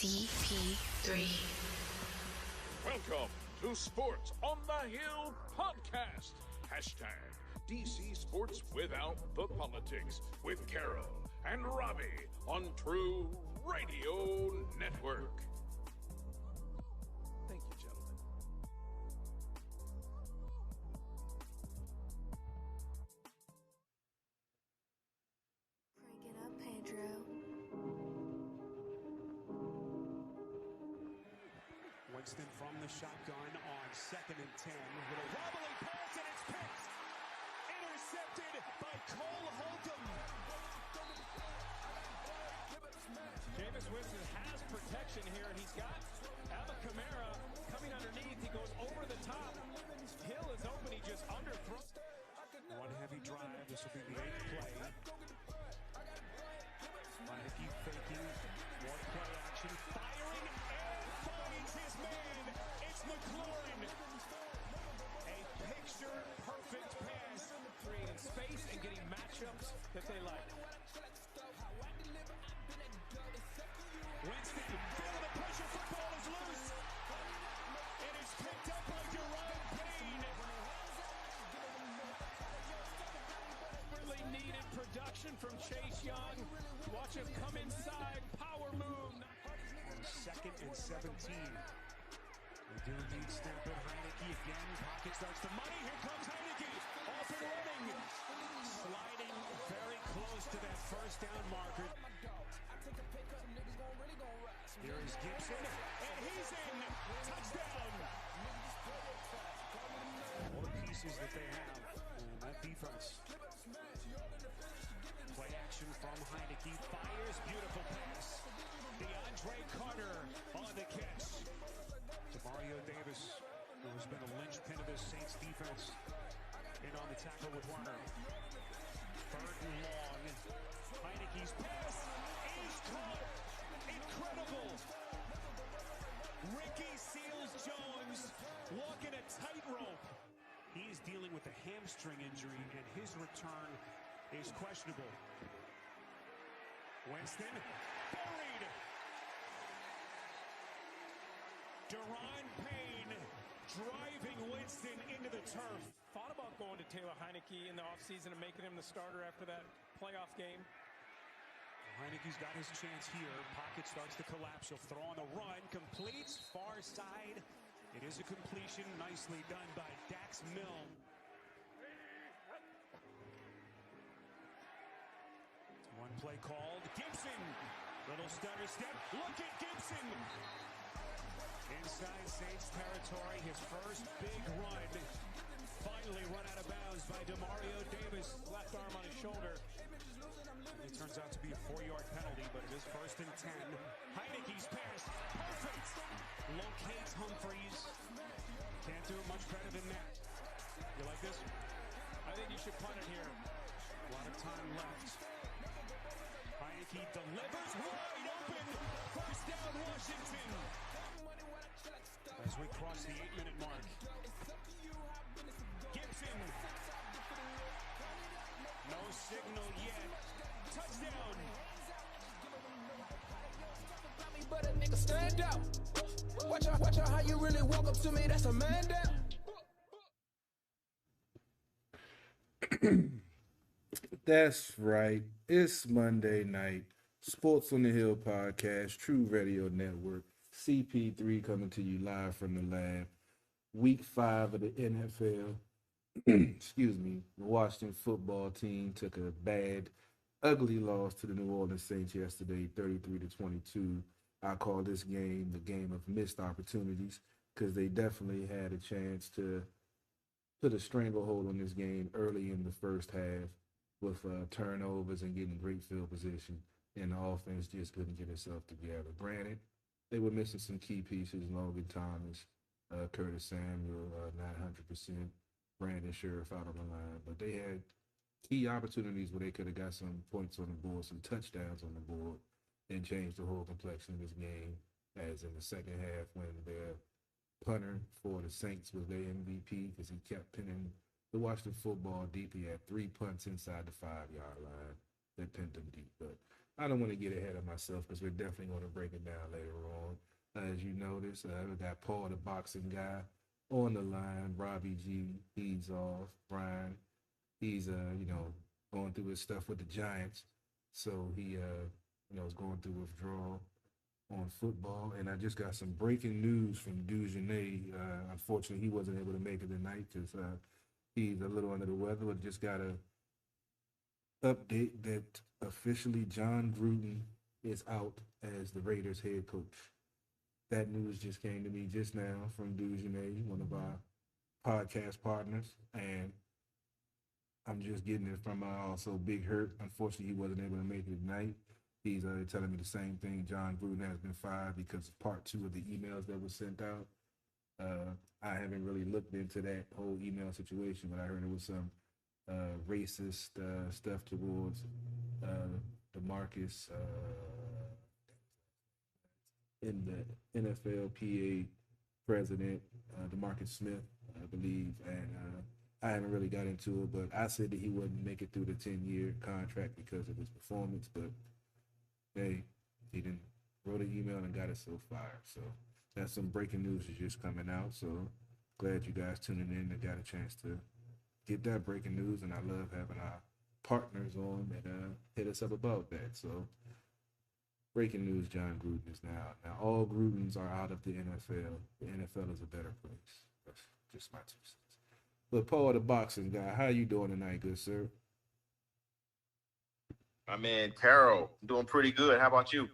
CP3. Welcome to Sports on the Hill podcast. Hashtag DC Sports Without the Politics with Carol and Robbie on True Radio Network. Thank you, gentlemen. Crank it up, Pedro. Winston from the shotgun on 2nd and 10 with a wobbly pass, and it's picked. Intercepted by Cole Holcomb. Jameis Winston has protection here, and he's got Alvin Kamara coming underneath. He goes over the top. Hill is open. He just underthrows. One heavy drive. This will be the 8th play. Heineke faking. More play action. Firing and finds his man. It's McLaurin. A picture-perfect pass. Creating space and getting matchups that they like. Winston feeling the pressure. Football is loose. And it's picked up by Deron Payne. Really needed production from Chase Young. Watch him come inside. Power move. 2nd and 17. They do need snap it. Heineke again. Pocket starts the money. Here comes Heineke. Off and running. Sliding very close to that first down marker. Here is Gibson. And he's in. Touchdown. All the pieces that they have in that defense. Play action from Heineke. Fires. Beautiful pass. DeAndre Carter on the catch. Mario Davis, who has been a linchpin of this Saints defense, in on the tackle with Warner. 3rd and long. Heineke's pass is caught. Incredible. Ricky Seals-Jones walking a tightrope. He's dealing with a hamstring injury, and his return is questionable. Winston buried. Deron Payne driving Winston into the turf. Thought about going to Taylor Heineke in the offseason and making him the starter after that playoff game. Heineke's got his chance here. Pocket starts to collapse. He'll throw on the run. Completes. Far side. It is a completion. Nicely done by Dax Milne. One play called. Gibson. Little stutter step. Look at Gibson. Inside Saints territory, his first big run. Finally run out of bounds by Demario Davis. Left arm on his shoulder. It turns out to be a 4-yard penalty, but it is 1st and 10. Heineke's pass, perfect. Locates Humphreys. Can't do it much better than that. You like this? I think you should punt it here. A lot of time left. Heineke delivers wide open. First down, Washington. As we cross the 8-minute mark. Gibson. No signal yet. Touchdown. But a nigga stand out. Watch out how you really walk up to me. That's a man down. That's right. It's Monday night. Sports on the Hill podcast, True Radio Network. CP3 coming to you live from the lab. Week 5 of the NFL. Excuse me. The Washington football team took a bad, ugly loss to the New Orleans Saints yesterday, 33-22. I call this game the game of missed opportunities because they definitely had a chance to put a stranglehold on this game early in the first half with turnovers and getting great field position, and the offense just couldn't get itself together. Granted, they were missing some key pieces, Logan Thomas, Curtis Samuel, not 100%, Brandon Sheriff out on the line, but they had key opportunities where they could have got some points on the board, some touchdowns on the board, and changed the whole complexion of this game, as in the second half when their punter for the Saints was their MVP because he kept pinning the Washington football deep. He had 3 punts inside the 5-yard line that pinned them deep. But I don't want to get ahead of myself because we're definitely going to break it down later on. As you notice, we got Paul, the boxing guy, on the line. Robbie G, he's off. Brian, he's going through his stuff with the Giants, so he is going through withdrawal on football. And I just got some breaking news from Dugenay. Unfortunately, he wasn't able to make it tonight because he's a little under the weather, but just got a update that officially John Gruden is out as the Raiders head coach. That news just came to me just now from Dugenay, one of our podcast partners, and I'm just getting it from also Big Hurt. Unfortunately, he wasn't able to make it tonight. He's telling me the same thing. John Gruden has been fired because of part 2 of the emails that was sent out. I haven't really looked into that whole email situation, but I heard it was some racist stuff towards DeMarcus in the NFLPA president, DeMarcus Smith, I believe, and I haven't really got into it, but I said that he wouldn't make it through the 10-year contract because of his performance, but hey, he didn't wrote an email and got us so far. So that's some breaking news is just coming out. So glad you guys tuning in and got a chance to get that breaking news. And I love having our partners on that hit us up about that. So breaking news, John Gruden is now all Grudens are out of the NFL. The NFL is a better place. That's just my 2 cents. But Paul, the boxing guy, how you doing tonight, good sir? My man, Carol, doing pretty good. How about you?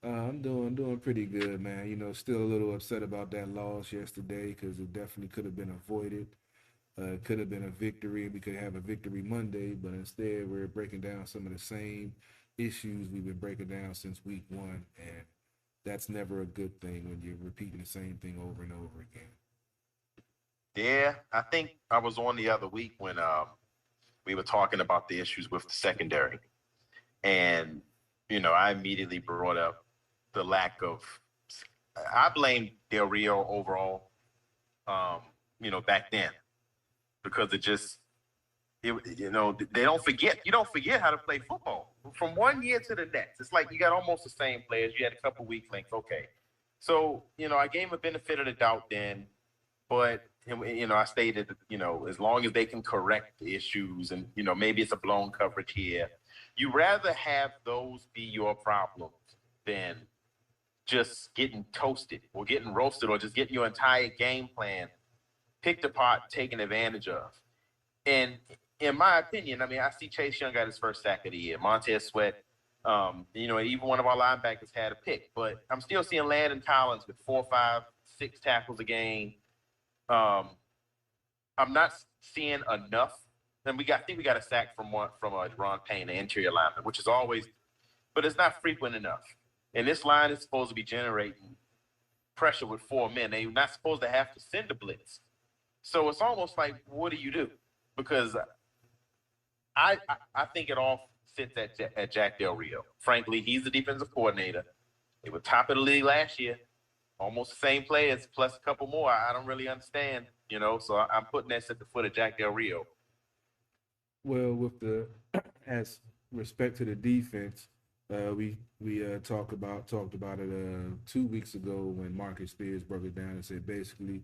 I'm doing pretty good, man. Still a little upset about that loss yesterday because it definitely could have been avoided. It could have been a victory, and we could have a victory Monday, but instead we're breaking down some of the same issues we've been breaking down since week 1, and that's never a good thing when you're repeating the same thing over and over again. Yeah, I think I was on the other week when we were talking about the issues with the secondary. And, I immediately brought up the lack of – I blame Del Rio overall, back then because it just – they don't forget. You don't forget how to play football from one year to the next. It's like you got almost the same players. You had a couple weak links. Okay. So, I gave him a benefit of the doubt then. But, I stated, as long as they can correct the issues and, maybe it's a blown coverage here, you rather have those be your problems than just getting toasted or getting roasted or just getting your entire game plan picked apart, taken advantage of. And in my opinion, I see Chase Young got his first sack of the year. Montez Sweat, even one of our linebackers had a pick. But I'm still seeing Landon Collins with 4, 5, 6 tackles a game. I'm not seeing enough. And I think we got a sack from Ron Payne, the interior lineman, which is always, but it's not frequent enough. And this line is supposed to be generating pressure with 4 men. They're not supposed to have to send a blitz. So it's almost like, what do you do? Because I think it all sits at Jack Del Rio. Frankly, he's the defensive coordinator. They were top of the league last year. Almost the same players plus a couple more. I don't really understand, so I'm putting that at the foot of Jack Del Rio. Well, as respect to the defense, we talked about it 2 weeks ago when Marcus Spears broke it down and said basically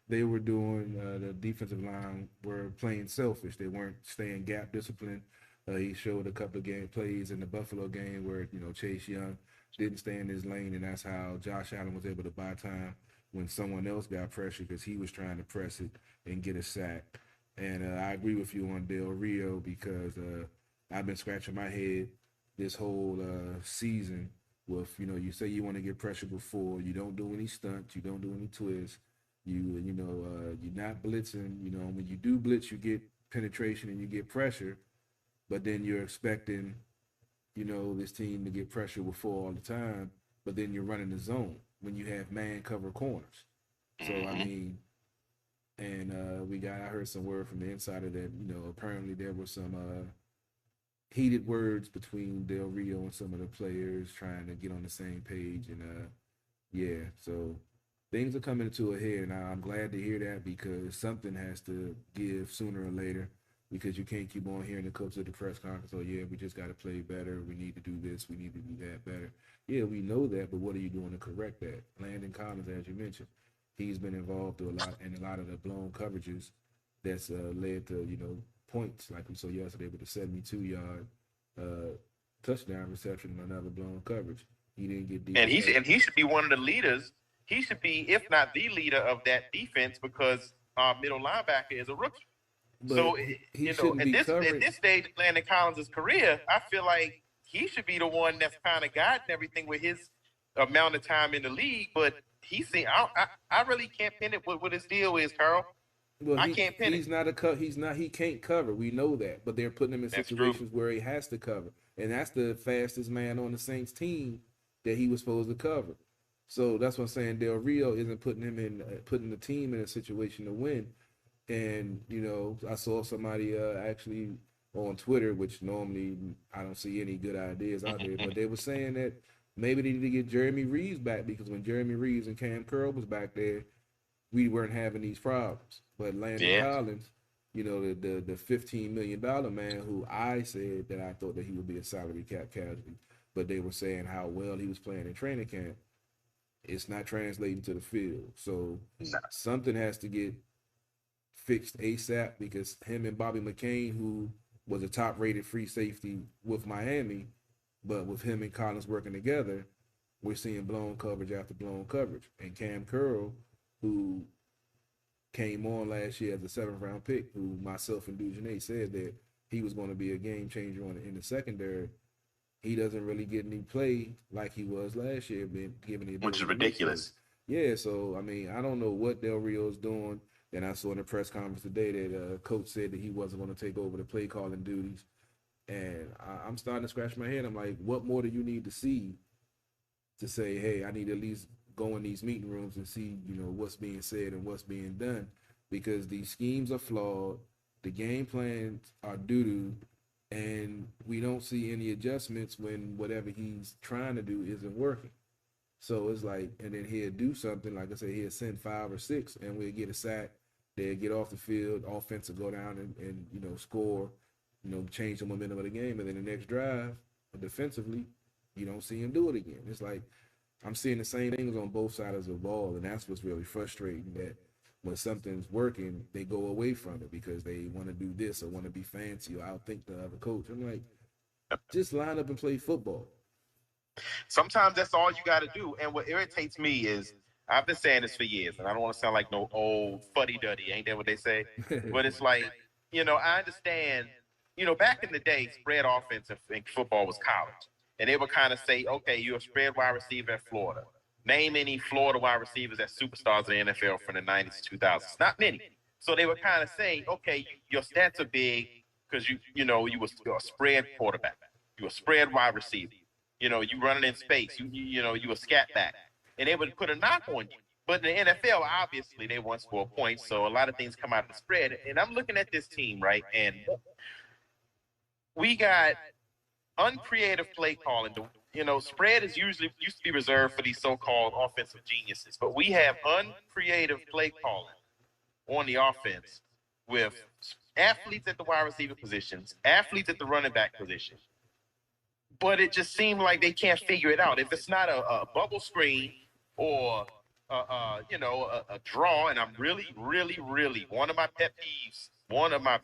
they were doing the defensive line were playing selfish. They weren't staying gap disciplined. He showed a couple of game plays in the Buffalo game where Chase Young didn't stay in his lane, and that's how Josh Allen was able to buy time when someone else got pressure because he was trying to press it and get a sack. And I agree with you on Del Rio because I've been scratching my head this whole season with, you say you want to get pressure before, you don't do any stunts, you don't do any twists, you're not blitzing. When you do blitz, you get penetration and you get pressure, but then you're expecting this team to get pressure with 4 all the time, but then you're running the zone when you have man cover corners. So, I heard some word from the insider that, apparently there were some heated words between Del Rio and some of the players trying to get on the same page. And, so things are coming to a head, and I'm glad to hear that because something has to give sooner or later. because you can't keep on hearing the coach at the press conference, oh, yeah, we just got to play better. We need to do this. We need to do that better. Yeah, we know that, but what are you doing to correct that? Landon Collins, as you mentioned, he's been involved in a lot of the blown coverages that's led to, points, like we saw yesterday with the 72-yard touchdown reception and another blown coverage. He didn't get deep. And he should be one of the leaders. He should be, if not the leader of that defense, because our middle linebacker is a rookie. But so he at this stage of Landon Collins' career, I feel like he should be the one that's kind of guiding everything with his amount of time in the league. But I really can't pin it what his deal is, Carl. Well, I can't pin it. He can't cover. We know that, but they're putting him in situations where he has to cover, and that's the fastest man on the Saints team that he was supposed to cover. So that's what I'm saying. Del Rio isn't putting the team in a situation to win. And I saw somebody actually on Twitter, which normally I don't see any good ideas out there, but they were saying that maybe they need to get Jeremy Reeves back, because when Jeremy Reeves and Cam Curl was back there, we weren't having these problems. But Landon Collins, the $15 million man, who I said that I thought that he would be a salary cap casualty, but they were saying how well he was playing in training camp. It's not translating to the field. So something has to get fixed ASAP, because him and Bobby McCain, who was a top-rated free safety with Miami, but with him and Collins working together, we're seeing blown coverage after blown coverage. And Cam Curl, who came on last year as a 7th-round pick, who myself and Dujanay said that he was going to be a game changer in the secondary, he doesn't really get any play like he was last year, which is ridiculous. Yeah, so I don't know what Del Rio's doing. And I saw in the press conference today that coach said that he wasn't going to take over the play calling duties. And I'm starting to scratch my head. I'm like, what more do you need to see to say, hey, I need to at least go in these meeting rooms and see, what's being said and what's being done, because these schemes are flawed. The game plans are doo-doo, and we don't see any adjustments when whatever he's trying to do isn't working. So it's like, and then he'll do something, like I said, he'll send 5 or 6 and we'll get a sack. They'll get off the field, offense will go down and score, change the momentum of the game. And then the next drive, defensively, you don't see him do it again. It's like I'm seeing the same things on both sides of the ball, and that's what's really frustrating, that when something's working, they go away from it because they want to do this or want to be fancy or outthink the other coach. I'm like, just line up and play football. Sometimes that's all you got to do. And what irritates me is, I've been saying this for years, and I don't want to sound like no old fuddy-duddy, ain't that what they say? But it's like, I understand, back in the day, spread offense in football was college. And they would kind of say, okay, you're a spread wide receiver at Florida. Name any Florida wide receivers that superstars in the NFL from the 90s to 2000s. Not many. So they would kind of say, okay, your stats are big because you were a spread quarterback. You were a spread wide receiver. You running in space. You a scat back. And they would put a knock on you. But in the NFL, obviously, they want to score points. So a lot of things come out of the spread. And I'm looking at this team, right? And we got uncreative play calling. Spread used to be reserved for these so-called offensive geniuses. But we have uncreative play calling on the offense with athletes at the wide receiver positions, athletes at the running back position. But it just seemed like they can't figure it out. If it's not a bubble screen or a draw, and I'm really, really, really one of my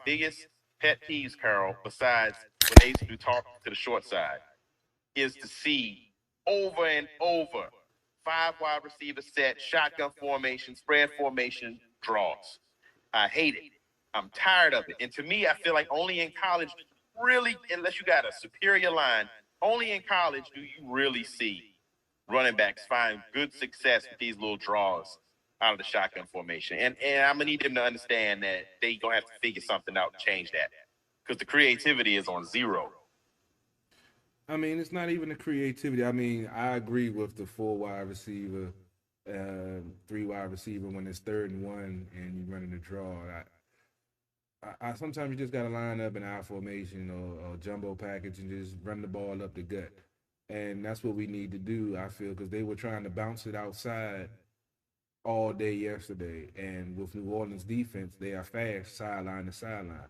biggest pet peeves, Carol, besides when they used to do talk to the short side, is to see over and over 5 wide receiver set, shotgun formation, spread formation, draws. I hate it. I'm tired of it. And to me, I feel like only in college, really, unless you got a superior line, only in college do you really see running backs find good success with these little draws out of the shotgun formation. And I'm going to need them to understand that they're going to have to figure something out to change that, because the creativity is on zero. It's not even the creativity. I agree with the 4 wide receiver, 3 wide receiver when it's 3rd and 1 and you're running a draw. I sometimes you just got to line up in I formation or jumbo package and just run the ball up the gut. And that's what we need to do, I feel, because they were trying to bounce it outside all day yesterday. And with New Orleans defense, they are fast sideline to sideline.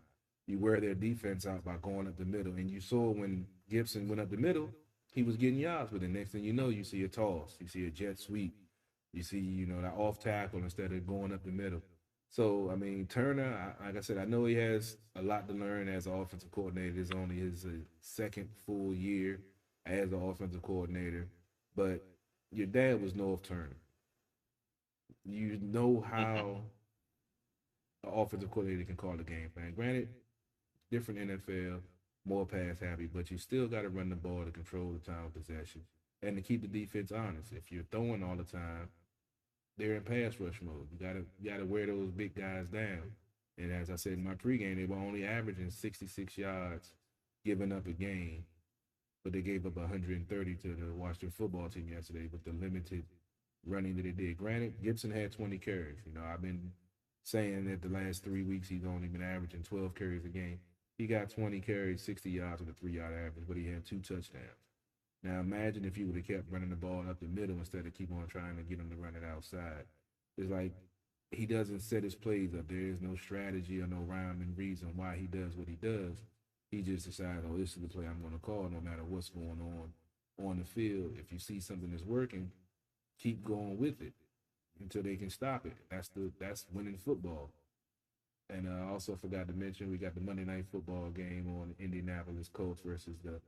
You wear their defense out by going up the middle. And you saw when Gibson went up the middle, he was getting yards. But the next thing you know, you see a toss, you see a jet sweep, you see, that off tackle instead of going up the middle. So, I mean, Turner, like I said, I know he has a lot to learn as an offensive coordinator. This is only his second full year as an offensive coordinator. But your dad was North Turner. You know how an offensive coordinator can call the game plan. Granted, different NFL, more pass happy, but you still got to run the ball to control the time of possession and to keep the defense honest. If you're throwing all the time, they're in pass rush mode. You gotta wear those big guys down. And as I said in my pregame, they were only averaging 66 yards giving up a game, but they gave up 130 to the Washington football team yesterday with the limited running that they did. Granted, Gibson had 20 carries. I've been saying that the last 3 weeks he's only been averaging 12 carries a game. He got 20 carries, 60 yards with a 3-yard average, but he had 2 touchdowns. Now imagine if you would have kept running the ball up the middle instead of keep on trying to get him to run it outside. It's like he doesn't set his plays up. There is no strategy or no rhyme and reason why he does what he does. He just decides, oh, this is the play I'm going to call no matter what's going on the field. If you see something that's working, keep going with it until they can stop it. That's winning football. And I also forgot to mention we got the Monday Night Football game on Indianapolis Colts versus the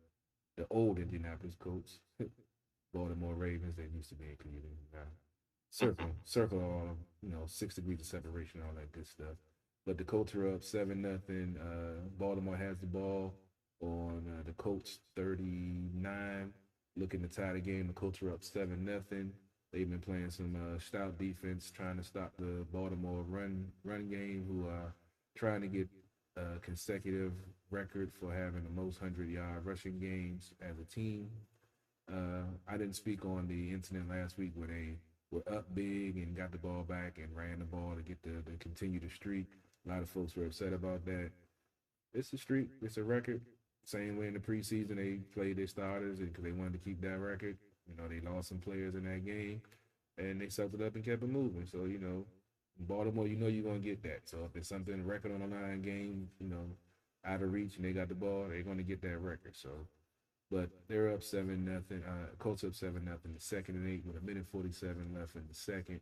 old Indianapolis Colts, Baltimore Ravens. They used to be in Cleveland. Circle all 6 degrees of separation, all that good stuff. But the Colts are up 7-0. Baltimore has the ball on the Colts 39, looking to tie the game. The Colts are up 7-0. They've been playing some stout defense, trying to stop the Baltimore run game, who are trying to get a consecutive record for having the most 100-yard rushing games as a team. I didn't speak on the incident last week where they were up big and got the ball back and ran the ball to get to continue the streak. A lot of folks were upset about that. It's a streak. It's a record. Same way in the preseason, they played their starters because they wanted to keep that record. They lost some players in that game, and they sucked it up and kept it moving. So, in Baltimore, you're going to get that. So if it's something, record on the line game, out of reach and they got the ball, they're going to get that record. So, but they're up 7-0. Colts up 7-0 in the second and 8 with 1:47 left in the second,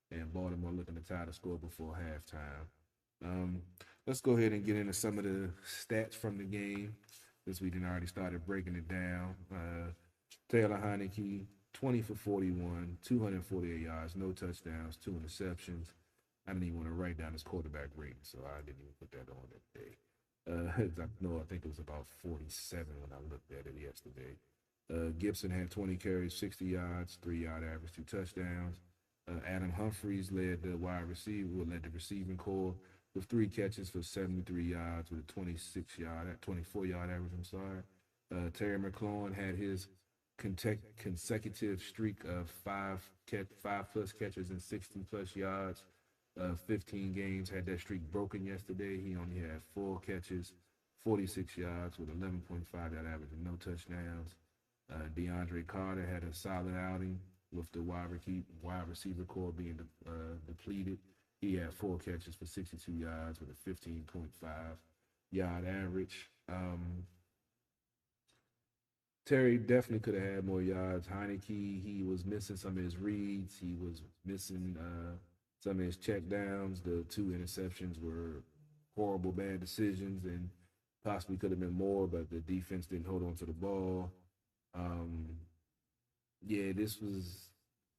and Baltimore looking to tie the score before halftime. Let's go ahead and get into some of the stats from the game since we didn't already started breaking it down. Taylor Heineke, 20 for 41, 248 yards, no touchdowns, 2 interceptions. I didn't even want to write down his quarterback rating, so I didn't even put that on that day. I think it was about 47 when I looked at it yesterday. Gibson had 20 carries, 60 yards, 3-yard average, 2 touchdowns. Adam Humphries led the receiving core with 3 catches for 73 yards with a 24-yard average. Terry McLaurin had his consecutive streak of 5+ catches and 60+ yards. 15 games, had that streak broken yesterday. He only had 4 catches, 46 yards with 11.5-yard average and no touchdowns. DeAndre Carter had a solid outing with the wide receiver core being depleted. He had 4 catches for 62 yards with a 15.5-yard average. Terry definitely could have had more yards. Heineke, he was missing some of his reads. He was missing some of his check downs. The 2 interceptions were horrible, bad decisions, and possibly could have been more, but the defense didn't hold on to the ball.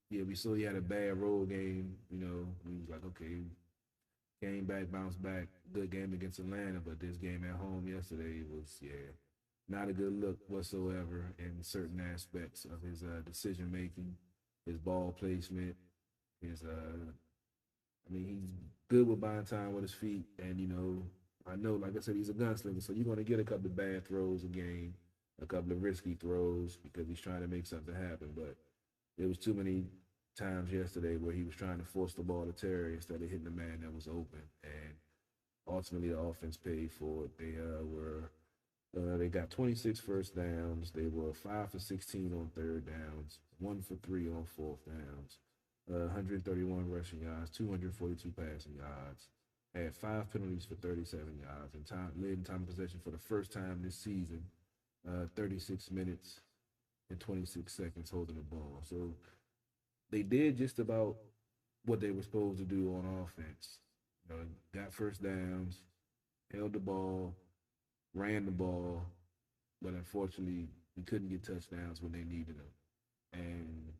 We saw he had a bad road game. We was like, okay, came back, bounced back, good game against Atlanta, but this game at home yesterday was, not a good look whatsoever in certain aspects of his decision making, his ball placement, he's good with buying time with his feet, and I know, like I said, he's a gunslinger, so you're going to get a couple of bad throws a game, a couple of risky throws because he's trying to make something happen. But there was too many times yesterday where he was trying to force the ball to Terry instead of hitting the man that was open, and ultimately the offense paid for it. They got 26 first downs. They were 5 for 16 on third downs, 1 for 3 on fourth downs, 131 rushing yards, 242 passing yards, had 5 penalties for 37 yards and led in time of possession for the first time this season, 36 minutes and 26 seconds holding the ball. So they did just about what they were supposed to do on offense. Got first downs, held the ball, ran the ball, but unfortunately, we couldn't get touchdowns when they needed them. And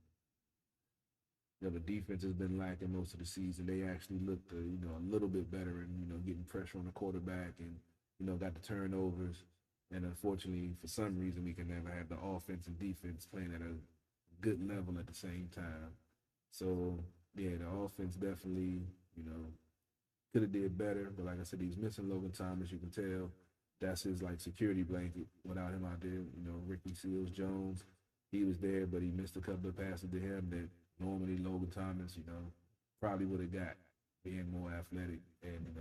the defense has been lacking most of the season. They actually looked, a little bit better in, getting pressure on the quarterback and, got the turnovers. And unfortunately, for some reason, we can never have the offense and defense playing at a good level at the same time. So, yeah, the offense definitely, could have did better. But like I said, he's missing Logan Thomas. You can tell that's his, security blanket without him out there. Ricky Seals-Jones, he was there, but he missed a couple of passes to him that normally Logan Thomas, probably would have got, being more athletic and,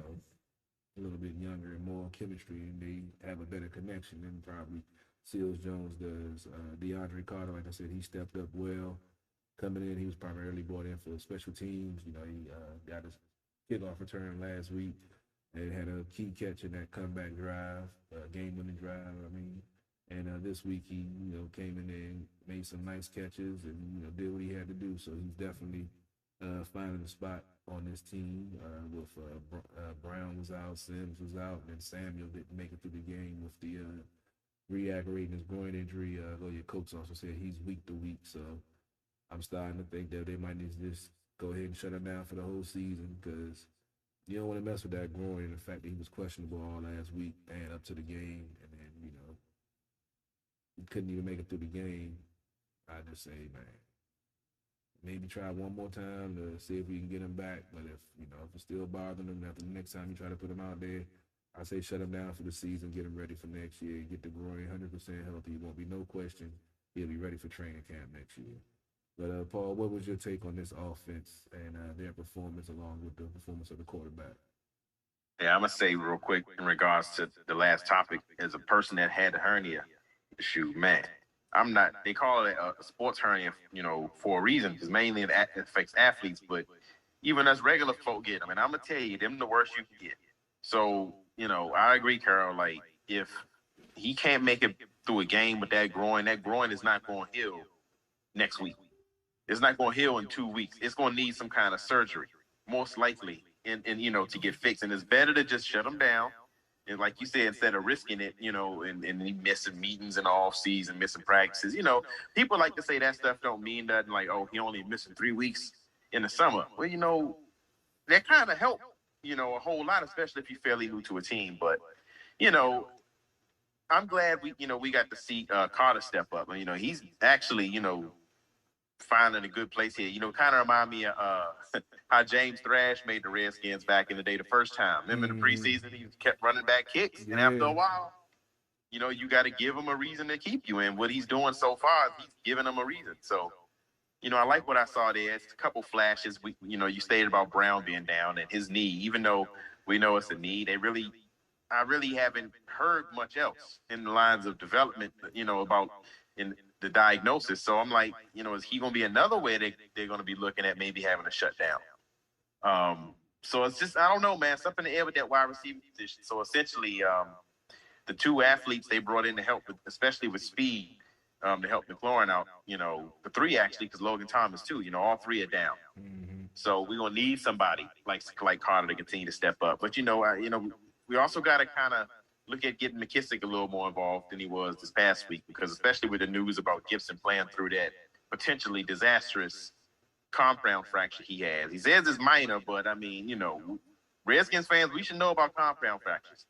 a little bit younger and more chemistry, and they have a better connection than probably Seals-Jones does. DeAndre Carter, like I said, he stepped up well. Coming in, he was primarily brought in for special teams. He got his kickoff return last week and had a key catch in that comeback drive, game-winning drive, And this week he, came in there and made some nice catches and, did what he had to do. So he's definitely finding a spot on this team. With Brown was out, Sims was out, and then Samuel didn't make it through the game with the re-aggravating his groin injury. Though your coach also said he's week to week. So I'm starting to think that they might need to just go ahead and shut him down for the whole season because you don't want to mess with that groin and the fact that he was questionable all last week and up to the game. And then, he couldn't even make it through the game. I just say, man, maybe try one more time to see if we can get him back. But if it's still bothering him after the next time you try to put him out there, I say shut him down for the season, get him ready for next year, get the groin 100% healthy. It won't be no question. He'll be ready for training camp next year. But, Paul, what was your take on this offense and their performance along with the performance of the quarterback? Yeah, I'm going to say real quick in regards to the last topic, as a person that had a hernia issue, man, I'm not – they call it a sports hernia, for a reason because mainly it affects athletes. But even us regular folk get them. And I'm going to tell you, them the worst you can get. So, I agree, Carol. Like, if he can't make it through a game with that groin is not going to heal next week. It's not going to heal in 2 weeks. It's going to need some kind of surgery, most likely, and to get fixed. And it's better to just shut him down. And like you said, instead of risking it, and missing meetings in the off season, missing practices, people like to say that stuff don't mean nothing. Like, oh, he only missing 3 weeks in the summer. Well, that kind of helped, a whole lot, especially if you're fairly new to a team. But, I'm glad we got to see Carter step up. He's actually, finding a good place here. Kind of remind me of how James Thrash made the Redskins back in the day the first time. Remember in the preseason, he kept running back kicks. And after a while, you got to give him a reason to keep you. And what he's doing so far, he's giving him a reason. So, I like what I saw there. It's a couple flashes. You stated about Brown being down and his knee. Even though we know it's a knee, I really haven't heard much else in the lines of development, about in the diagnosis. So I'm like, is he going to be another way they're going to be looking at maybe having a shutdown? So it's just, I don't know, man, something in the air with that wide receiver position. So essentially, the two athletes they brought in to help, especially with speed, to help McLaurin out, the three actually, because Logan Thomas too, all three are down. Mm-hmm. So we're going to need somebody like Carter to continue to step up. But, we also got to kind of look at getting McKissick a little more involved than he was this past week, because especially with the news about Gibson playing through that potentially disastrous compound fracture he has. He says it's minor, but Redskins fans, we should know about compound fractures.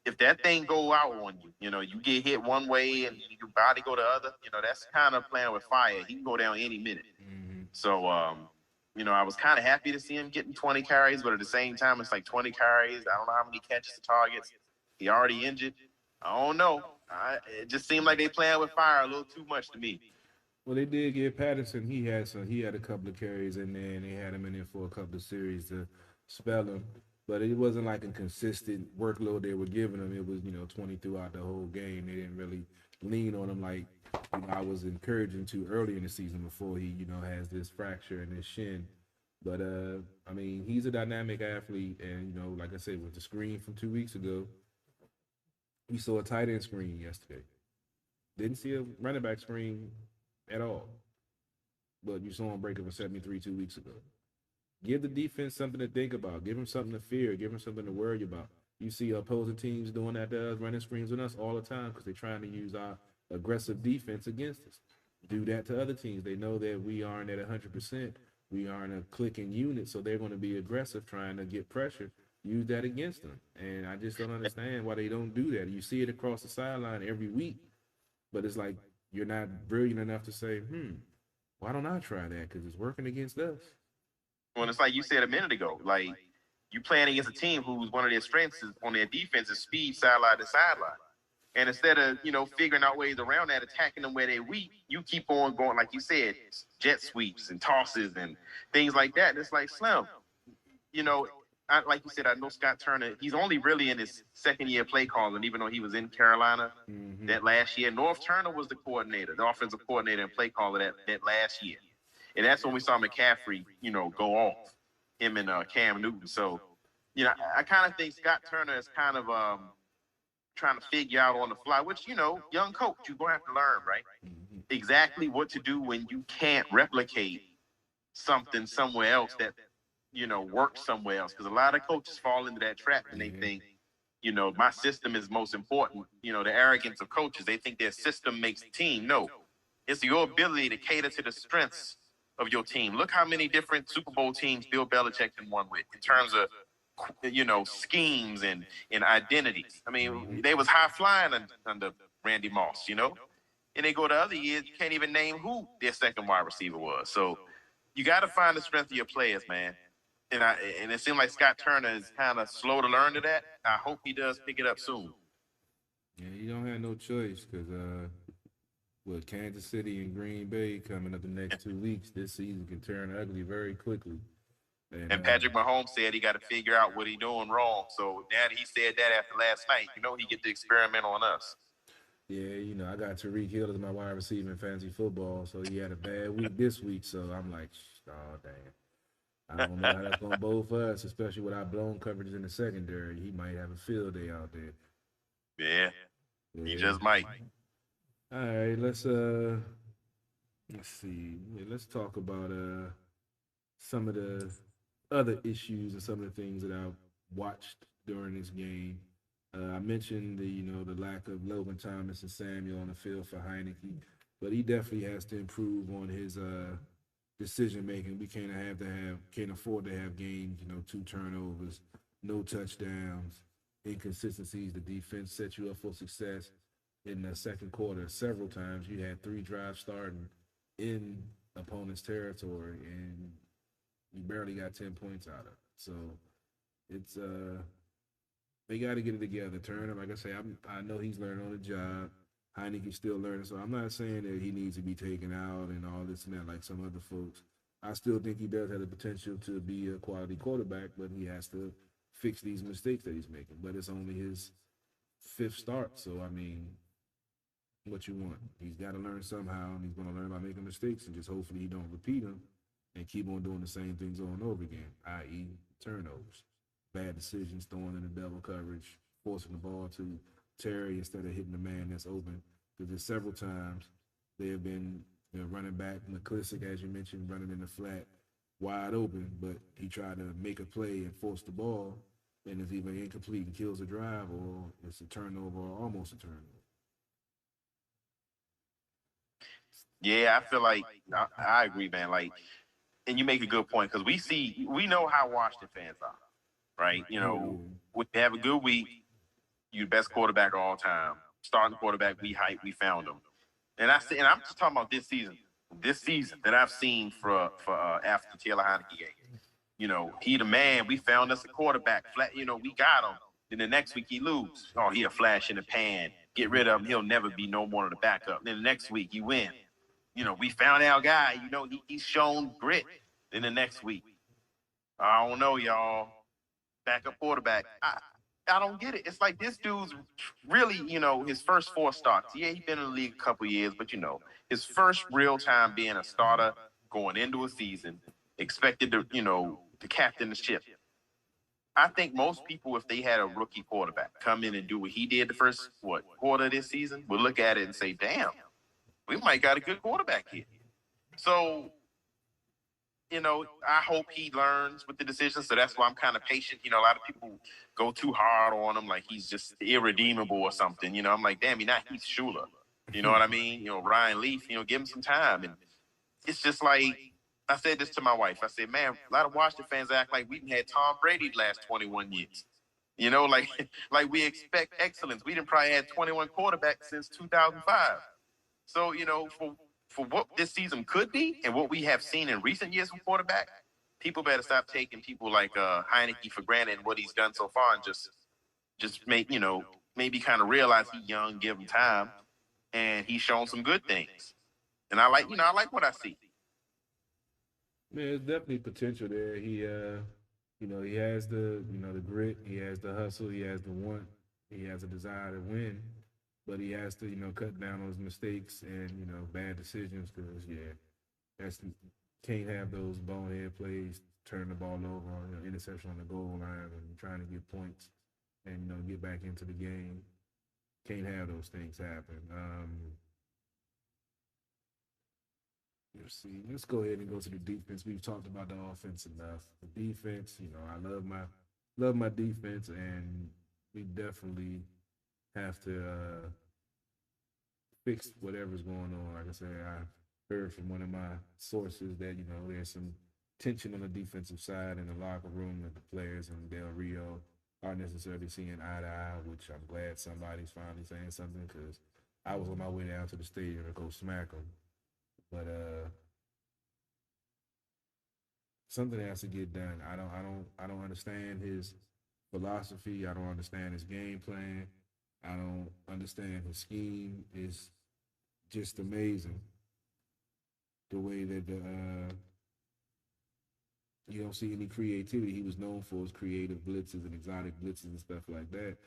If that thing go out on you, you get hit one way and your body go the other, that's kind of playing with fire. He can go down any minute. Mm-hmm. So, I was kind of happy to see him getting 20 carries, but at the same time, it's like 20 carries. I don't know how many catches to targets. He already injured. I don't know. It just seemed like they playing with fire a little too much to me. Well, they did give Patterson. He had a couple of carries in there, and they had him in there for a couple of series to spell him. But it wasn't like a consistent workload they were giving him. It was 20 throughout the whole game. They didn't really lean on him like I was encouraging to early in the season before he has this fracture in his shin. But I mean, he's a dynamic athlete, and like I said, with the screen from 2 weeks ago, we saw a tight end screen yesterday. Didn't see a running back screen at all, but you saw him break up a 73 2 weeks ago. Give the defense something to think about. Give them something to fear. Give them something to worry about. You see opposing teams doing that to us, running screens on us all the time because they're trying to use our aggressive defense against us. Do that to other teams. They know that we aren't at 100%. We aren't a clicking unit, so they're going to be aggressive trying to get pressure. Use that against them. And I just don't understand why they don't do that. You see it across the sideline every week, but it's like you're not brilliant enough to say, why don't I try that? Because it's working against us. Well, it's like you said a minute ago. Like, you playing against a team who's one of their strengths is on their defense is speed sideline to sideline. And instead of, figuring out ways around that, attacking them where they're weak, you keep on going, like you said, jet sweeps and tosses and things like that. And it's like, Slim, like you said, I know Scott Turner, he's only really in his second year play calling, even though he was in Carolina that last year. North Turner was the coordinator, the offensive coordinator and play caller that last year. And that's when we saw McCaffrey, go off, him and Cam Newton. So, I kind of think Scott Turner is kind of trying to figure out on the fly, which, young coach, you're going to have to learn, right? Exactly what to do when you can't replicate something somewhere else that, works somewhere else. Because a lot of coaches fall into that trap and they think, my system is most important. The arrogance of coaches, they think their system makes the team. No, it's your ability to cater to the strengths of your team. Look how many different Super Bowl teams Bill Belichick can won with in terms of, schemes and identities. I mean, they was high flying under Randy Moss, and they go to other years, you can't even name who their second wide receiver was. So you got to find the strength of your players, man. And it seems like Scott Turner is kind of slow to learn to that. I hope he does pick it up soon. Yeah, you don't have no choice because with Kansas City and Green Bay coming up the next 2 weeks, this season can turn ugly very quickly. And Patrick Mahomes said he got to figure out what he's doing wrong. So now that he said that after last night, he get to experiment on us. Yeah, I got Tariq Hill as my wide receiver in fantasy football, so he had a bad week this week. So I'm like, oh damn. I don't know how that's gonna bode for us, especially with our blown coverages in the secondary. He might have a field day out there. Yeah. He just might. All right, let's see. Yeah, let's talk about some of the other issues and some of the things that I watched during this game. I mentioned the lack of Logan Thomas and Samuel on the field for Heineke, but he definitely has to improve on his decision making. We can't afford to have games, 2 turnovers, no touchdowns, inconsistencies. The defense set you up for success in the second quarter several times. You had 3 drives starting in opponent's territory, and you barely got 10 points out of it. So it's they got to get it together. Turner, like I say, I know he's learning on the job. Heineke's still learning, so I'm not saying that he needs to be taken out and all this and that like some other folks. I still think he does have the potential to be a quality quarterback, but he has to fix these mistakes that he's making. But it's only his 5th start, so I mean, what you want? He's got to learn somehow, and he's going to learn by making mistakes, and just hopefully he don't repeat them and keep on doing the same things over and over again, i.e. turnovers, bad decisions, throwing in the double coverage, forcing the ball to Terry instead of hitting the man that's open. Because there's several times they have been running back McClissick, as you mentioned, running in the flat, wide open, but he tried to make a play and force the ball, and it's either incomplete and kills the drive, or it's a turnover or almost a turnover. Yeah, I feel like I agree, man. Like, and you make a good point because we know how Washington fans are, right? We have a good week. You the best quarterback of all time, starting quarterback. We hype. We found him, and I'm just talking about this season. This season that I've seen for after the Taylor Heineke game. He the man. We found us a quarterback. Flat. We got him. Then the next week he lose. Oh, he a flash in the pan. Get rid of him. He'll never be no more than the backup. Then the next week he win. We found our guy. He's shown grit. Then the next week, I don't know, y'all. Backup quarterback. I don't get it. It's like this dude's really, his first 4 starts. Yeah, he's been in the league a couple years, but his first real time being a starter going into a season, expected to, to captain the ship. I think most people, if they had a rookie quarterback come in and do what he did the first quarter of this season, would look at it and say, "Damn, we might got a good quarterback here." So, I hope he learns with the decision. So that's why I'm kind of patient. A lot of people go too hard on him, like he's just irredeemable or something. I'm like, damn, he's not Heath Schuler. You know what I mean? Ryan Leaf. Give him some time. And it's just like, I said this to my wife. I said, man, a lot of Washington fans act like we've had Tom Brady the last 21 years. Like like we expect excellence. We didn't probably had 21 quarterbacks since 2005. So, for what this season could be and what we have seen in recent years from quarterback, people better stop taking people like Heineke for granted and what he's done so far, and just maybe kind of realize he's young, give him time, and he's shown some good things. And I like what I see. Man, there's definitely potential there. He has the grit, he has the hustle, he has the want, he has a desire to win, but he has to, cut down on his mistakes and bad decisions because that's can't have those bonehead plays, turn the ball over, interception on the goal line, and trying to get points and get back into the game. Can't have those things happen. Let's see. Let's go ahead and go to the defense. We've talked about the offense enough. The defense, I love my defense, and we definitely have to fix whatever's going on. Like I said, I heard from one of my sources that there's some tension on the defensive side in the locker room, that the players and Del Rio aren't necessarily seeing eye to eye. Which I'm glad somebody's finally saying something, because I was on my way down to the stadium to go smack them. But something has to get done. I don't understand his philosophy. I don't understand his game plan. I don't understand his scheme. It's just amazing the way that you don't see any creativity. He was known for his creative blitzes and exotic blitzes and stuff like that.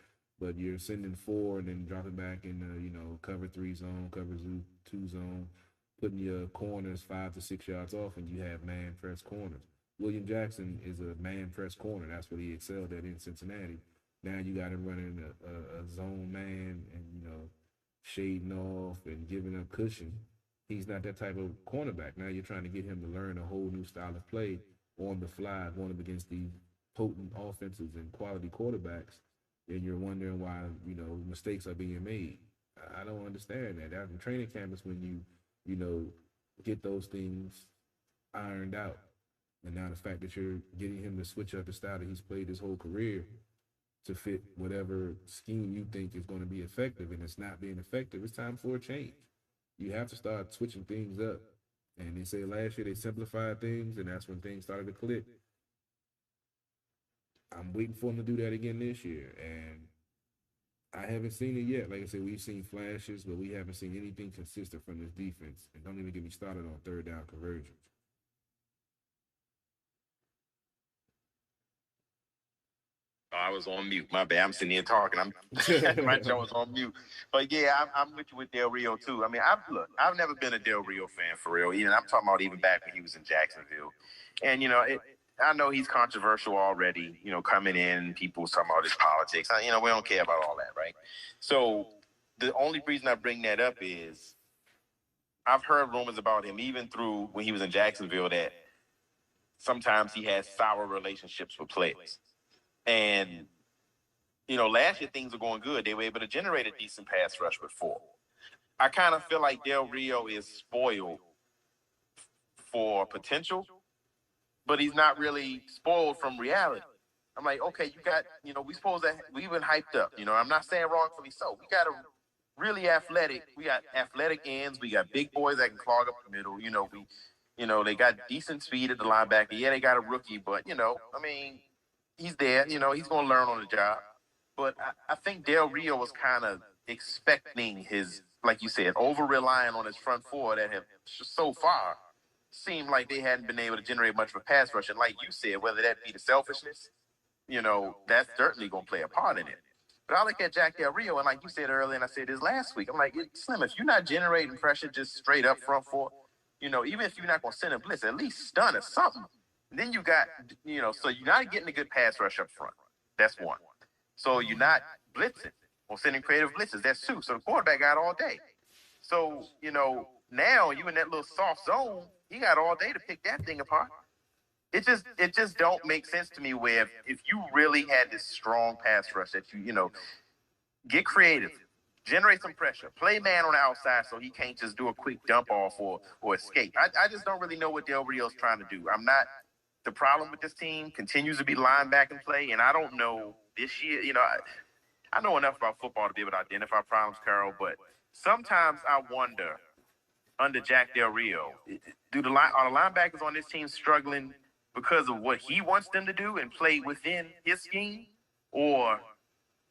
But you're sending four and then dropping back in the cover 3 zone, cover 2 zone, putting your corners 5 to 6 yards off, and you have man press corners. William Jackson is a man press corner. That's what he excelled at in Cincinnati. Now you got him running a zone man and shading off and giving up cushion. He's not that type of cornerback. Now you're trying to get him to learn a whole new style of play on the fly, going up against these potent offenses and quality quarterbacks, and you're wondering why mistakes are being made. I don't understand that. Out in training camp is when you get those things ironed out. And now the fact that you're getting him to switch up the style that he's played his whole career to fit whatever scheme you think is going to be effective, and it's not being effective, it's time for a change. You have to start switching things up. And they say last year they simplified things, and that's when things started to click. I'm waiting for him to do that again this year, and I haven't seen it yet. Like I said, we've seen flashes, but we haven't seen anything consistent from this defense. And don't even get me started on third down conversions. I was on mute. My bad. I'm sitting here talking. My jaw was on mute. But yeah, I'm with you with Del Rio too. I mean, I've never been a Del Rio fan for real. I'm talking about even back when he was in Jacksonville. And I know he's controversial already. Coming in, people talking about his politics. We don't care about all that, right? So the only reason I bring that up is I've heard rumors about him even through when he was in Jacksonville that sometimes he has sour relationships with players. And, last year things were going good. They were able to generate a decent pass rush with 4. I kind of feel like Del Rio is spoiled for potential, but he's not really spoiled from reality. I'm like, okay, you got, we've been hyped up. I'm not saying wrongfully so. We got a really athletic, we got athletic ends. We got big boys that can clog up the middle. They got decent speed at the linebacker. Yeah, they got a rookie, but, he's there. He's going to learn on the job. But I think Del Rio was kind of expecting his, like you said, over-relying on his front 4 that have so far seemed like they hadn't been able to generate much of a pass rush. And like you said, whether that be the selfishness, that's certainly going to play a part in it. But I look at Jack Del Rio, and like you said earlier, and I said this last week, I'm like, Slim, if you're not generating pressure just straight up front 4, even if you're not going to send a blitz, at least stun or something. And then you got, so you're not getting a good pass rush up front. That's one. So you're not blitzing or sending creative blitzes. That's two. So the quarterback got all day. So, now you in that little soft zone, he got all day to pick that thing apart. It just don't make sense to me where if you really had this strong pass rush that get creative, generate some pressure, play man on the outside so he can't just do a quick dump off or escape. I just don't really know what Del Rio's trying to do. The problem with this team continues to be linebacking play, and I don't know this year, I know enough about football to be able to identify problems, Carol, but sometimes I wonder, under Jack Del Rio, are the linebackers on this team struggling because of what he wants them to do and play within his scheme, or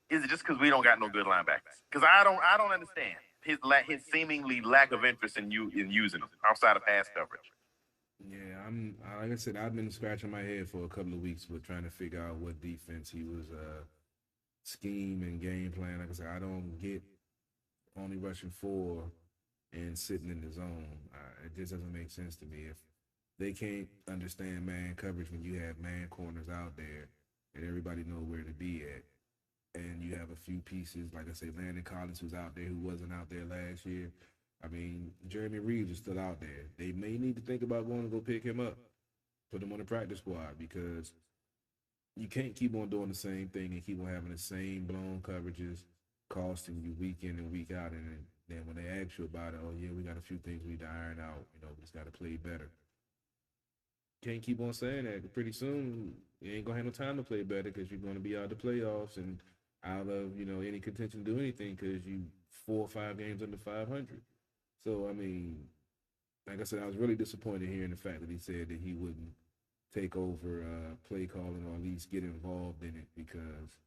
is it just because we don't got no good linebackers? Because I don't understand his seemingly lack of interest in using them outside of pass coverage. Yeah, like I said, I've been scratching my head for a couple of weeks with trying to figure out what defense he was scheme and game plan. Like I said, I don't get only rushing 4 and sitting in the zone. It just doesn't make sense to me. If they can't understand man coverage when you have man corners out there and everybody know where to be at, and you have a few pieces, like I say, Landon Collins, who's out there, who wasn't out there last year. I mean, Jeremy Reeves is still out there. They may need to think about going to go pick him up, put him on the practice squad, because you can't keep on doing the same thing and keep on having the same blown coverages costing you week in and week out. And then when they ask you about it, oh, yeah, we got a few things we need to iron out. We just got to play better. Can't keep on saying that. Pretty soon, you ain't going to have no time to play better because you're going to be out of the playoffs and out of, any contention to do anything because you 4 or 5 games under 500. So, I mean, like I said, I was really disappointed hearing the fact that he said that he wouldn't take over play calling or at least get involved in it, because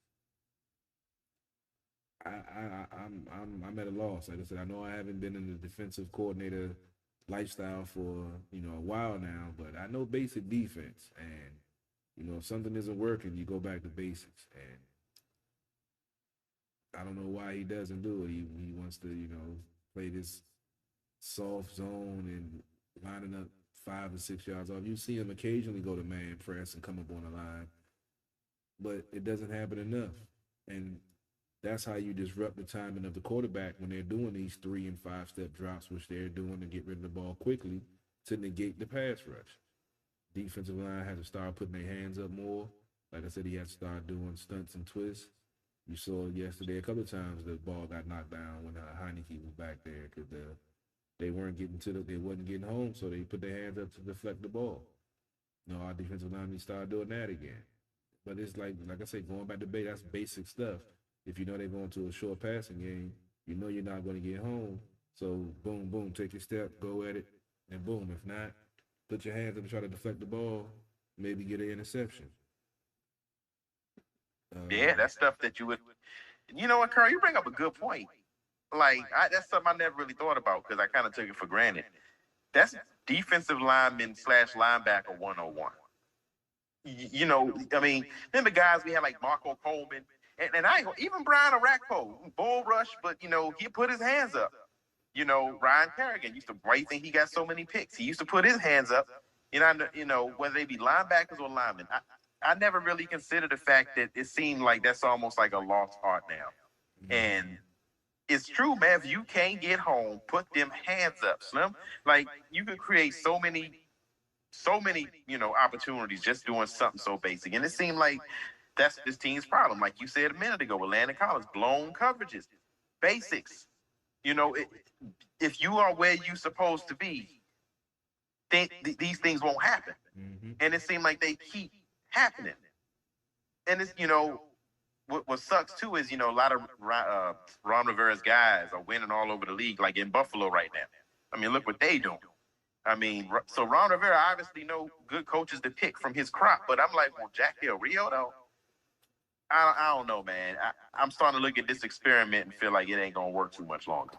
I'm at a loss. Like I said, I know I haven't been in the defensive coordinator lifestyle for a while now, but I know basic defense, and if something isn't working, you go back to basics. And I don't know why he doesn't do it. He wants to play this soft zone and lining up 5 or 6 yards off. You see him occasionally go to man press and come up on the line, but it doesn't happen enough. And that's how you disrupt the timing of the quarterback when they're doing these 3 and 5 step drops, which they're doing to get rid of the ball quickly to negate the pass rush. Defensive line has to start putting their hands up more. Like I said, he has to start doing stunts and twists. You saw yesterday a couple of times the ball got knocked down when Heineke was back there because they weren't getting they wasn't getting home, so they put their hands up to deflect the ball. Our defensive line needs to start doing that again. But it's like I said, going back to base, that's basic stuff. If they're going to a short passing game, you're not going to get home. So boom, boom, take your step, go at it, and boom. If not, put your hands up and try to deflect the ball, maybe get an interception. Yeah, that's stuff that you would. You know what, Carl? You bring up a good point. That's something I never really thought about because I kind of took it for granted. That's defensive lineman / linebacker 101. I mean, remember guys we had like Marco Coleman and even Brian Arakpo, bull rush, but he put his hands up. Ryan Kerrigan why you think he got so many picks? He used to put his hands up. Whether they be linebackers or linemen. I never really considered the fact that it seemed like that's almost like a lost art now. And it's true, man. If you can't get home, put them hands up, Slim. Like you can create so many, opportunities just doing something so basic. And it seemed like that's this team's problem. Like you said a minute ago with Landon Collins, blown coverages, basics. If you are where you're supposed to be, these things won't happen. Mm-hmm. And it seemed like they keep happening. And it's, what sucks too is, a lot of Ron Rivera's guys are winning all over the league, like in Buffalo right now. I mean, look what they doing. I mean, so Ron Rivera obviously know good coaches to pick from his crop, but I'm like, well, Jack Del Rio though? I don't know, man. I'm starting to look at this experiment and feel like it ain't gonna work too much longer.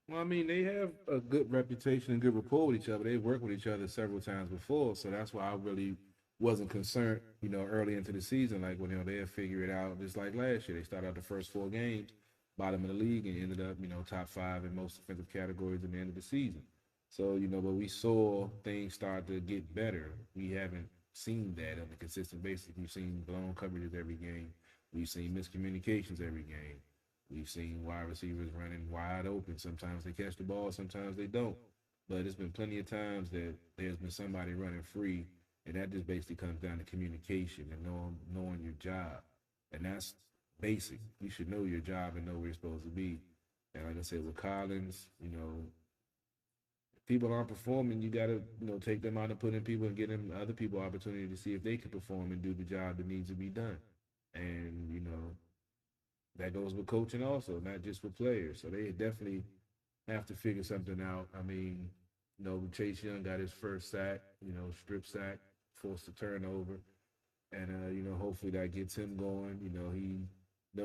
Well, I mean, they have a good reputation and good rapport with each other. They've worked with each other several times before, so that's why I really wasn't concerned, early into the season, like when they'll figure it out. Just like last year, they started out the first 4 games, bottom of the league, and ended up, top 5 in most defensive categories at the end of the season. So, but we saw things start to get better. We haven't seen that on a consistent basis. We've seen blown coverages every game. We've seen miscommunications every game. We've seen wide receivers running wide open. Sometimes they catch the ball, sometimes they don't. But it's been plenty of times that there's been somebody running free, and that just basically comes down to communication and knowing your job. And that's basic. You should know your job and know where you're supposed to be. And like I said, with Collins, if people aren't performing, you got to, take them out and put in people and give them other people opportunity to see if they can perform and do the job that needs to be done. And, that goes with coaching also, not just with players. So they definitely have to figure something out. I mean, Chase Young got his first sack, strip sack, forced a turnover. And, hopefully that gets him going.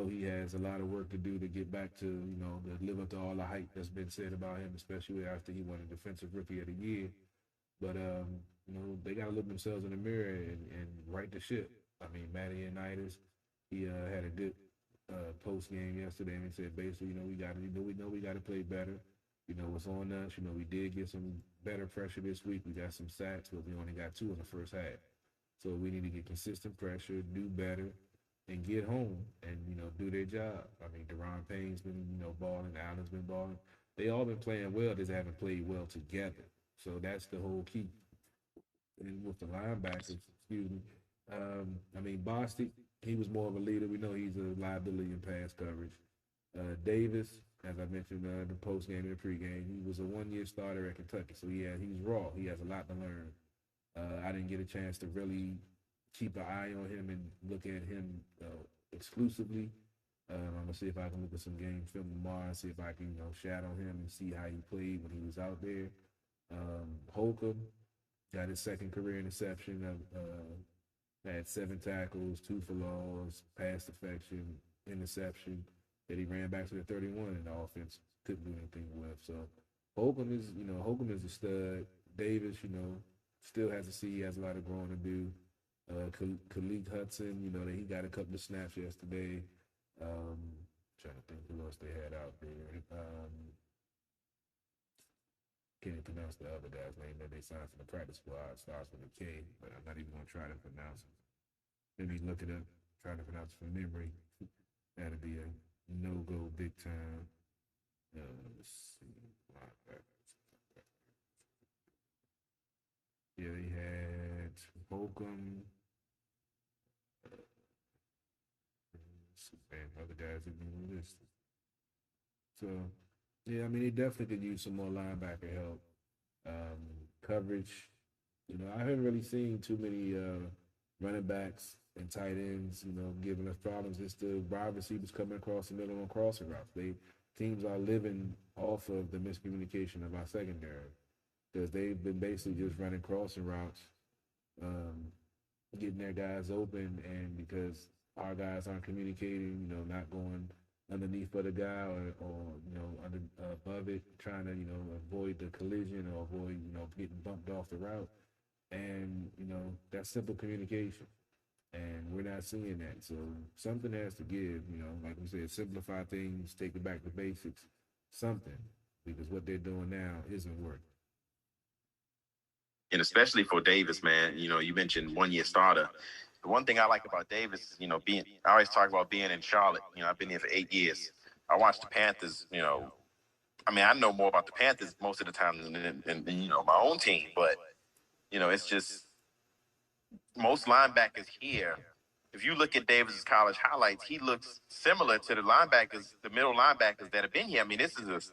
He has a lot of work to do to get back to, to live up to all the hype that's been said about him, especially after he won a Defensive Rookie of the Year. But, they got to look themselves in the mirror and right the ship. I mean, Matty Unitas, he had a good post game yesterday, and he said basically, we got to play better. What's on us. We did get some better pressure this week. We got some sacks, but we only got 2 in the first half. So we need to get consistent pressure, do better, and get home and, do their job. I mean, Deron Payne's been, balling. Allen's been balling. They all been playing well. They just haven't played well together. So that's the whole key. And with the linebackers, Bostic, he was more of a leader. We know he's a liability in pass coverage. Davis, as I mentioned, the post-game and the pre-game, he was a one-year starter at Kentucky. So, he's raw. He has a lot to learn. I didn't get a chance to really keep an eye on him and look at him exclusively. I'm going to see if I can look at some game film tomorrow and see if I can, shadow him and see how he played when he was out there. Holcomb got his second career interception. Had 7 tackles, 2 for loss, pass deflection, interception that he ran back to the 31 and the offense couldn't do anything with. So Holcomb is a stud. Davis, still has to see. He has a lot of growing to do. Khalid Hudson, he got a couple of snaps yesterday. Trying to think who else they had out there. Can't pronounce the other guy's name that they signed for the practice squad. Starts with a K, but I'm not even going to try to pronounce it. Maybe look it up, try to pronounce it from memory. That'd be a no-go big time. Let's see. Yeah, they had Holcomb. Other guys didn't even list. So, they definitely could use some more linebacker help. Coverage. I haven't really seen too many running backs and tight ends, giving us problems. It's the wide receivers coming across the middle on crossing routes. Teams are living off of the miscommunication of our secondary because they've been basically just running crossing routes, getting their guys open, and because our guys aren't communicating, not going underneath for the guy or above it, trying to, avoid the collision or avoid, getting bumped off the route. And, that's simple communication. And we're not seeing that. So something has to give, like we said, simplify things, take it back to basics, something, because what they're doing now isn't working. And especially for Davis, man, you mentioned one-year starter. The one thing I like about Davis is, I always talk about being in Charlotte. I've been here for 8 years. I watched the Panthers, I know more about the Panthers most of the time than my own team. But, it's just most linebackers here, if you look at Davis's college highlights, he looks similar to the middle linebackers that have been here. This is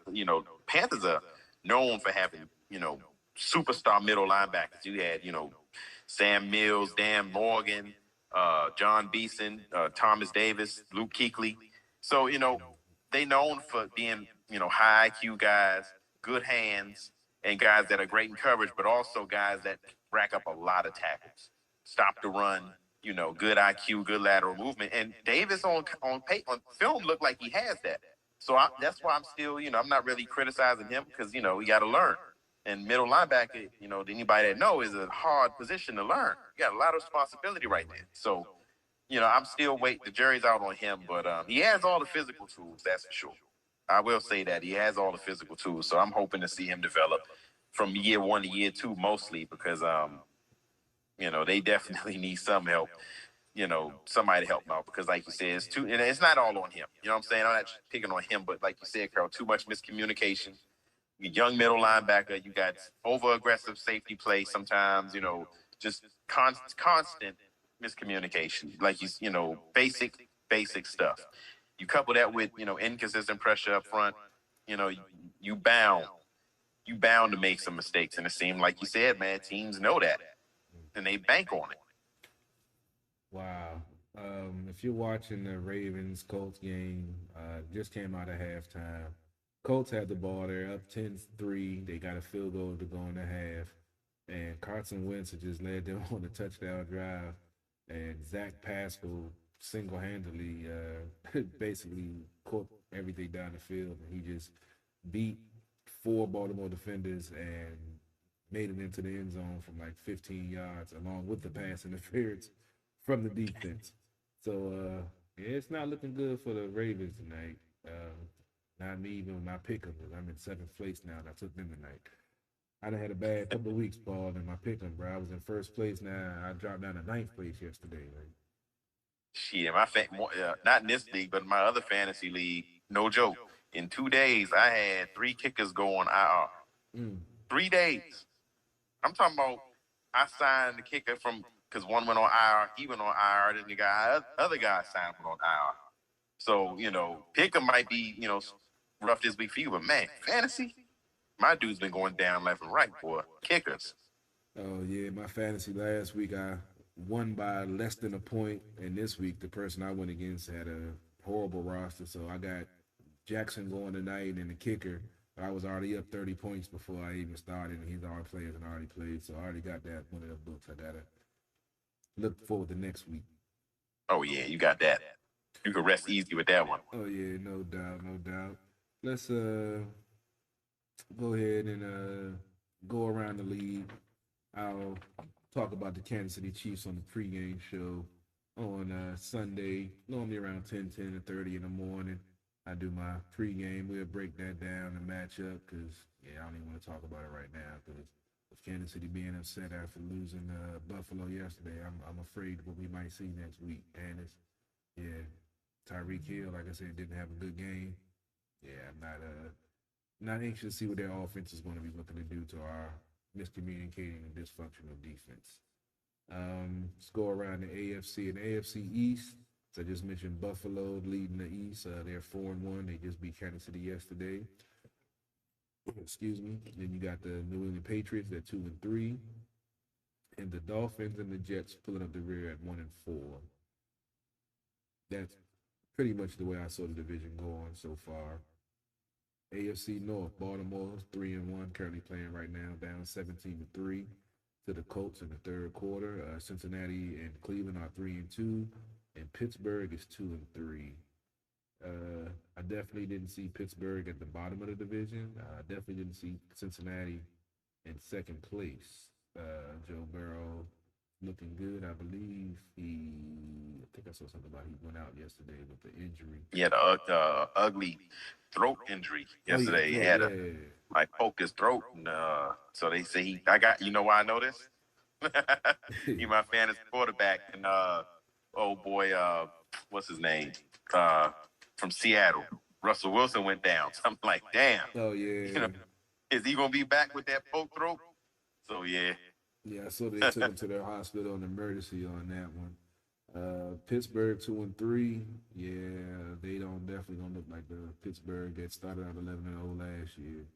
Panthers are known for having, superstar middle linebackers. You had, Sam Mills, Dan Morgan, John Beeson, Thomas Davis, Luke Kuechly. So, they known for being, high IQ guys, good hands, and guys that are great in coverage, but also guys that rack up a lot of tackles, stop the run, good IQ, good lateral movement. And Davis on film looked like he has that. So that's why I'm still, I'm not really criticizing him because, we got to learn. And middle linebacker, anybody that know is a hard position to learn. You got a lot of responsibility right there. So, I'm still waiting. The jury's out on him, but he has all the physical tools, that's for sure. I will say that he has all the physical tools. So I'm hoping to see him develop from year 1 to year 2 mostly because, they definitely need some help. Somebody to help him out because, like you said, and it's not all on him. You know what I'm saying? I'm not picking on him, but like you said, Carol, too much miscommunication. Young middle linebacker, you got over aggressive safety play sometimes. Just constant miscommunication. Like basic stuff. You couple that with inconsistent pressure up front. You know, you bound to make some mistakes, and it seemed like you said, man, teams know that and they bank on it. Wow. If you're watching the Ravens Colts game, just came out of halftime. Colts had the ball. They're up 10-3. They got a field goal to go in the half. And Carson Wentz had just led them on a touchdown drive. And Zach Pascal single-handedly basically caught everything down the field. And he just beat 4 Baltimore defenders and made it into the end zone from like 15 yards, along with the pass interference from the defense. So yeah, it's not looking good for the Ravens tonight. Not me even with my pick'em. I'm in 7th place now, and I took them tonight. I done had a bad couple of weeks, Paul, in my pick'em, bro. I was in 1st place. Now I dropped down to 9th place yesterday. Like, Shit, not in this league, but in my other fantasy league, no joke. In 2 days, I had 3 kickers go on IR. 3 days. I'm talking about I signed the kicker because one went on IR, he went on IR, then the other guy signed on IR. So, picker might be, rough this week for you, but man, fantasy, my dude's been going down left and right, boy. Kickers. oh yeah, my fantasy last week I won by less than a point, and this week the person I went against had a horrible roster, so I got Jackson going tonight and the kicker. But I was already up 30 points before I even started, and he's already played and already played, so I already got that one of the books. I gotta look forward to next week. Oh yeah, you got that. You can rest easy with that one. Oh yeah, no doubt, no doubt. Let's go ahead and go around the league. I'll talk about the Kansas City Chiefs on the pregame show on Sunday, normally around 10:30 in the morning. I do my pregame. We'll break that down and match up because, yeah, I don't even want to talk about it right now because with Kansas City being upset after losing Buffalo yesterday, I'm afraid what we might see next week. And it's, yeah, Tyreek Hill, like I said, didn't have a good game. Yeah, I'm not anxious to see what their offense is going to be looking to do to our miscommunicating and dysfunctional defense. Let's go around the AFC and AFC East. So I just mentioned Buffalo leading the East. They're 4-1. They just beat Kansas City yesterday. Excuse me. Then you got the New England Patriots. They're 2-3, and the Dolphins and the Jets pulling up the rear at 1-4. That's pretty much the way I saw the division going so far. AFC North, Baltimore's 3-1, currently playing right now, down 17-3 to the Colts in the 3rd quarter. Cincinnati and Cleveland are 3-2, and Pittsburgh is 2-3. I definitely didn't see Pittsburgh at the bottom of the division. I definitely didn't see Cincinnati in 2nd place. Joe Burrow looking good. I believe I think I saw something about he went out yesterday with the injury. He had a ugly throat injury yesterday. He had poked his throat, and so they say you know why I know this? He my fantasy quarterback, and what's his name? From Seattle, Russell Wilson went down. So I'm like, damn. Oh yeah. Is he gonna be back with that poked throat? So yeah. Yeah, I saw they took him to their hospital on emergency on that one. Pittsburgh 2-3. Yeah, they definitely don't look like the Pittsburgh that started out 11-0 last year.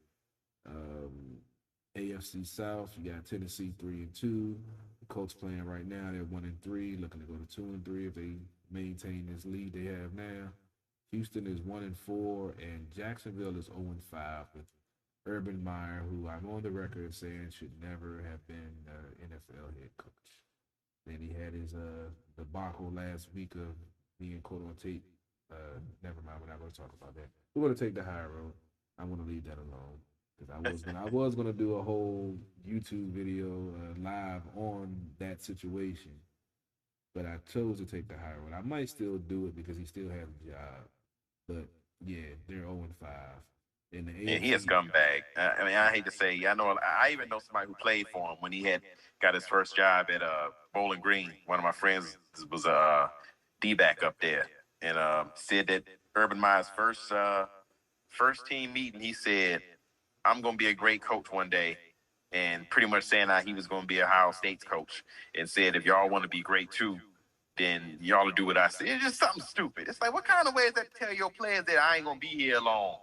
AFC South, you got Tennessee 3-2. The Colts playing right now, they're 1-3, looking to go to 2-3 if they maintain this lead they have now. Houston is 1-4, and Jacksonville is 0-5 with Urban Meyer, who I'm on the record saying should never have been NFL head coach. Then he had his debacle last week of being caught on tape. Never mind, we're not going to talk about that. We're going to take the high road. I'm going to leave that alone because I was gonna do a whole YouTube video live on that situation, but I chose to take the high road. I might still do it because he still has a job, but yeah, they're 0-5. in the And he a AFC. scumbag. I mean, I hate to say, I even know somebody who played for him when he had got his first job at Bowling Green. One of my friends was a D-back up there, and said that Urban Meyer's first team meeting, he said, "I'm going to be a great coach one day," and pretty much saying that he was going to be Ohio State's coach, and said, "If y'all want to be great too, then y'all will do what I say." It's just something stupid. It's like, what kind of way is that to tell your players that I ain't going to be here long?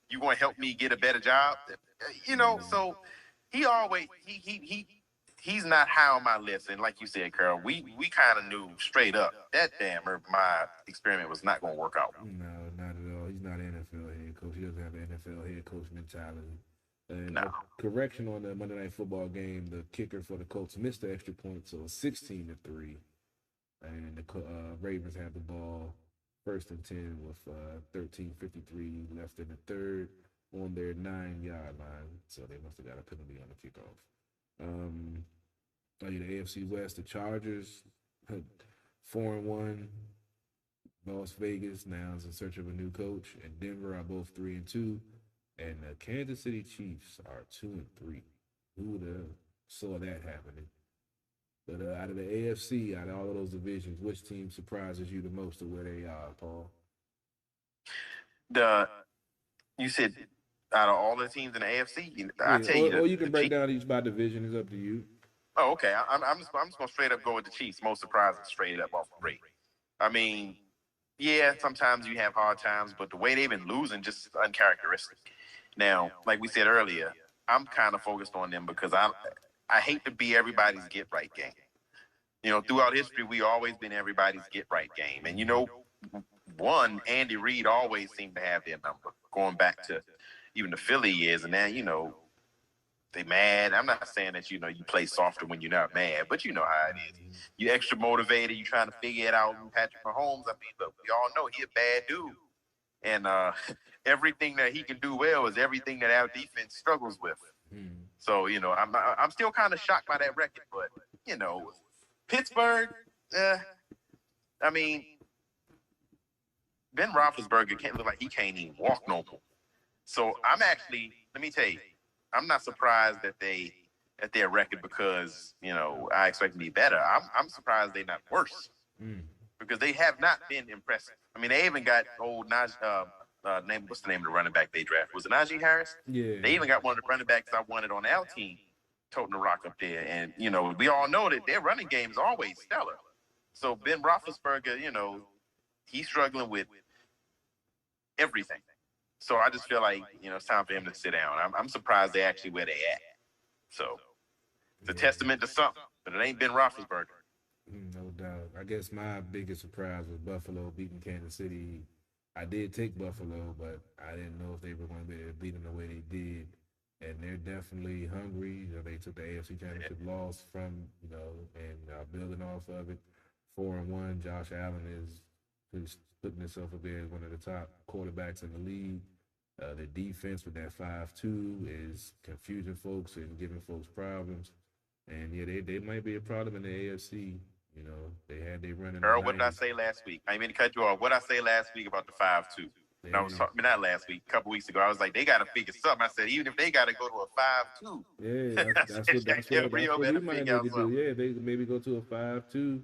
You going to help me get a better job? So he always he's not high on my list. And like you said, Carl, we kind of knew straight up that damn Urban Meyer experiment was not going to work out. No, not at all. He's not an NFL head coach. He doesn't have an NFL head coach mentality. And No. correction on the Monday Night Football game, the kicker for the Colts missed the extra point, so it's 16-3. And the Ravens have the ball 1st and 10 with 13:53 left in the third on their 9-yard line. So they must have got a penalty on the kickoff. The AFC West, the Chargers, 4-1. Las Vegas now is in search of a new coach, and Denver are both 3-2, and the Kansas City Chiefs are 2-3. Who would have saw that happening? But out of the AFC, out of all of those divisions, which team surprises you the most of where they are, Paul? You said out of all the teams in the AFC, I tell or you, you can break down each by division. It's up to you. Oh, okay. I'm just going to straight up go with the Chiefs. Most surprising, straight up off the rate. I mean, yeah, sometimes you have hard times, but the way they've been losing just uncharacteristic. Now, like we said earlier, I'm kind of focused on them because I hate to be everybody's get right game. Throughout history, we always been everybody's get right game, and Andy Reid always seemed to have their number going back to even the Philly years, and now they mad. I'm not saying that you play softer when you're not mad, but you know how it is. You extra motivated. You trying to figure it out. And Patrick Mahomes, I mean, look, we all know he a bad dude, and everything that he can do well is everything that our defense struggles with. So I'm still kind of shocked by that record, but Pittsburgh. I mean, Ben Roethlisberger can't look like he can't even walk no more. So let me tell you, I'm not surprised at their record because I expect to be better. I'm surprised they're not worse because they have not been impressive. I mean, they even got old what's the name of the running back they drafted? Was it Najee Harris? Yeah. They even got one of the running backs I wanted on our team, toting the rock up there. And we all know that their running game is always stellar. So Ben Roethlisberger, he's struggling with everything. So I just feel like, it's time for him to sit down. I'm surprised they're actually where they at. So it's a testament to something, but it ain't Ben Roethlisberger. No doubt. I guess my biggest surprise was Buffalo beating Kansas City. I did take Buffalo, but I didn't know if they were going to be able to beat them the way they did. And they're definitely hungry. They took the AFC Championship loss from, and building off of it. 4-1. Josh Allen is putting himself up there as one of the top quarterbacks in the league. The defense with that 5-2 is confusing folks and giving folks problems. And they might be a problem in the AFC. They had their running. Earl, what did I say last week? I didn't mean to cut you off. What did I say last week about the 5-2? I was talking, not last week, a couple weeks ago. I was like, they got to figure something. I said, even if they got to go to a 5-2. Yeah, that's what we might need to do. Yeah, they maybe go to a 5-2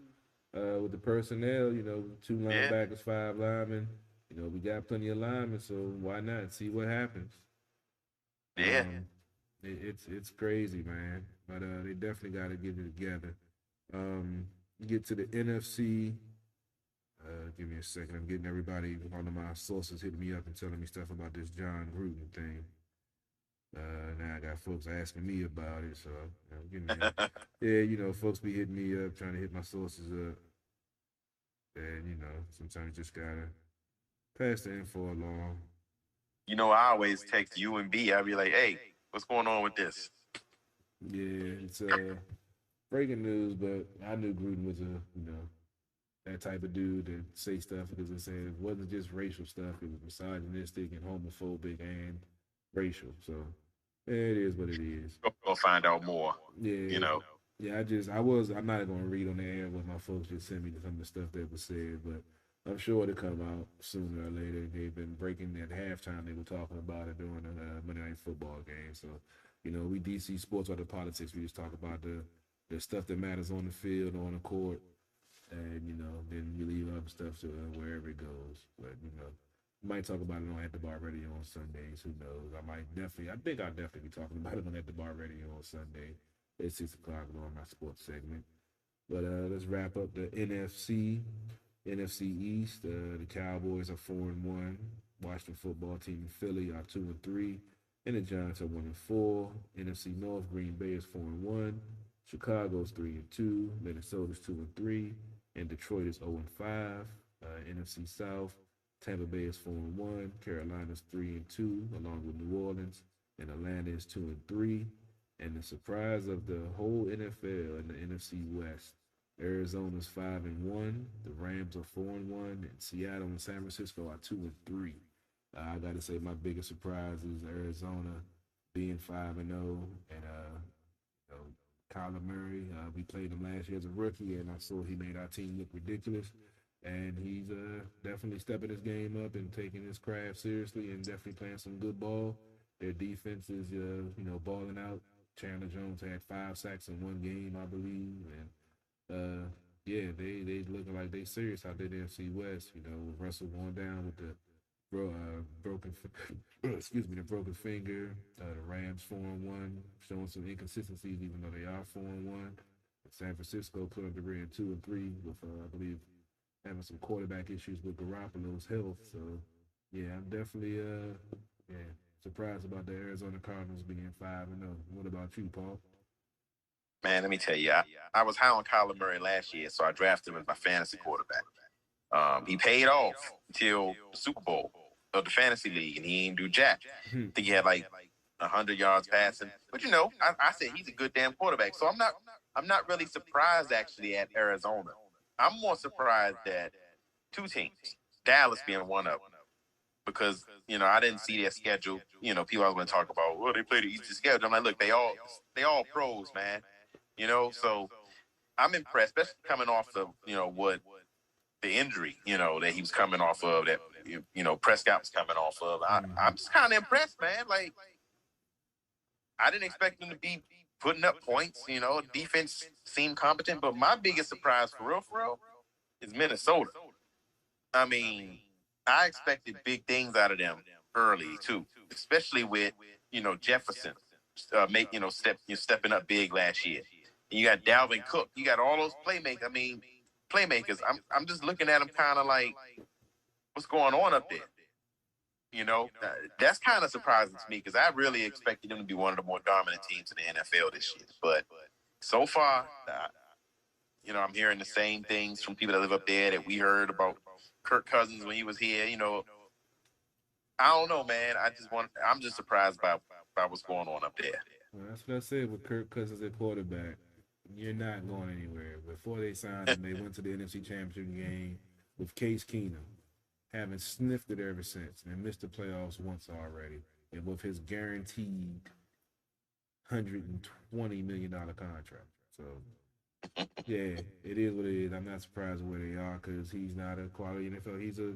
with the personnel. 2 linebackers, 5 linemen. We got plenty of linemen, so why not see what happens? Yeah, it's crazy, man. But they definitely got to get it together. Get to the NFC. Give me a second. I'm getting everybody, one of my sources hitting me up and telling me stuff about this John Gruden thing. Now I got folks asking me about it, so folks be hitting me up, trying to hit my sources up. And, sometimes you just gotta pass the info along. I always text you and B. I'll be like, hey, what's going on with this? Yeah, it's breaking news, but I knew Gruden was that type of dude to say stuff because it wasn't just racial stuff. It was misogynistic and homophobic and racial. So it is what it is. We'll find out more. Yeah. Yeah, I'm not going to read on the air what my folks just sent me some of the stuff that was said, but I'm sure it'll come out sooner or later. They've been breaking at halftime. They were talking about it during the Monday Night Football game. So, we DC sports or the politics. We just talk about the stuff that matters on the field, on the court, and then you leave other stuff to wherever it goes. But might talk about it on At the Bar Radio on Sundays. Who knows? I think I'll definitely be talking about it on At the Bar Radio on Sunday at 6 o'clock on my sports segment. But let's wrap up the NFC East. The Cowboys are 4-1. Washington football team in Philly are 2-3, and the Giants are 1-4. NFC North, Green Bay is 4-1. Chicago's 3-2. Minnesota's 2-3, and Detroit is 0-5. NFC South, Tampa Bay is 4-1. Carolina's 3-2, along with New Orleans, and Atlanta is 2-3. And the surprise of the whole NFL in the NFC West, Arizona's 5-1. The Rams are 4-1, and Seattle and San Francisco are 2-3. I got to say, my biggest surprise is Arizona being 5-0, and Kyler Murray. We played him last year as a rookie, and I saw he made our team look ridiculous. And he's definitely stepping his game up and taking his craft seriously, and definitely playing some good ball. Their defense is, balling out. Chandler Jones had 5 sacks in one game, I believe, and they looking like they serious out there in the NFC West. With Russell going down with the broken finger. The Rams 4-1, showing some inconsistencies, even though they are 4-1. San Francisco put up the rear 2-3 with, I believe, having some quarterback issues with Garoppolo's health. So, yeah, I'm definitely surprised about the Arizona Cardinals being 5-0. What about you, Paul? Man, let me tell you, I was high on Kyler Murray last year, so I drafted him as my fantasy quarterback. He paid off until the Super Bowl of the fantasy league, and he ain't do jack. I think he had like 100 yards passing. But I said he's a good damn quarterback, so I'm not really surprised actually at Arizona. I'm more surprised at 2 teams, Dallas being one of them, because I didn't see their schedule. People are going to talk about, well, they play the easy schedule. I'm like, look, they all pros, man. So I'm impressed, especially coming off of what the injury that he was coming off of, that Prescott was coming off of. I'm just kind of impressed, man. Like, I didn't expect them to be putting up points. Defense seemed competent, but my biggest surprise for real is Minnesota. I mean, I expected big things out of them early too, especially with Jefferson stepping up big last year. And you got Dalvin Cook, you got all those playmakers. I'm just looking at them kind of like, what's going on up there? That's kind of surprising to me, because I really expected them to be one of the more dominant teams in the NFL this year. But so far, I'm hearing the same things from people that live up there that we heard about Kirk Cousins when he was here. I don't know, man. I'm just surprised by what's going on up there. Well, that's what I said with Kirk Cousins at quarterback. You're not going anywhere. Before they signed him, they went to the NFC Championship game with Case Keenum, having sniffed it ever since, and missed the playoffs once already. And with his guaranteed $120 million contract. So, yeah, it is what it is. I'm not surprised where they are, because he's not a quality NFL. He's a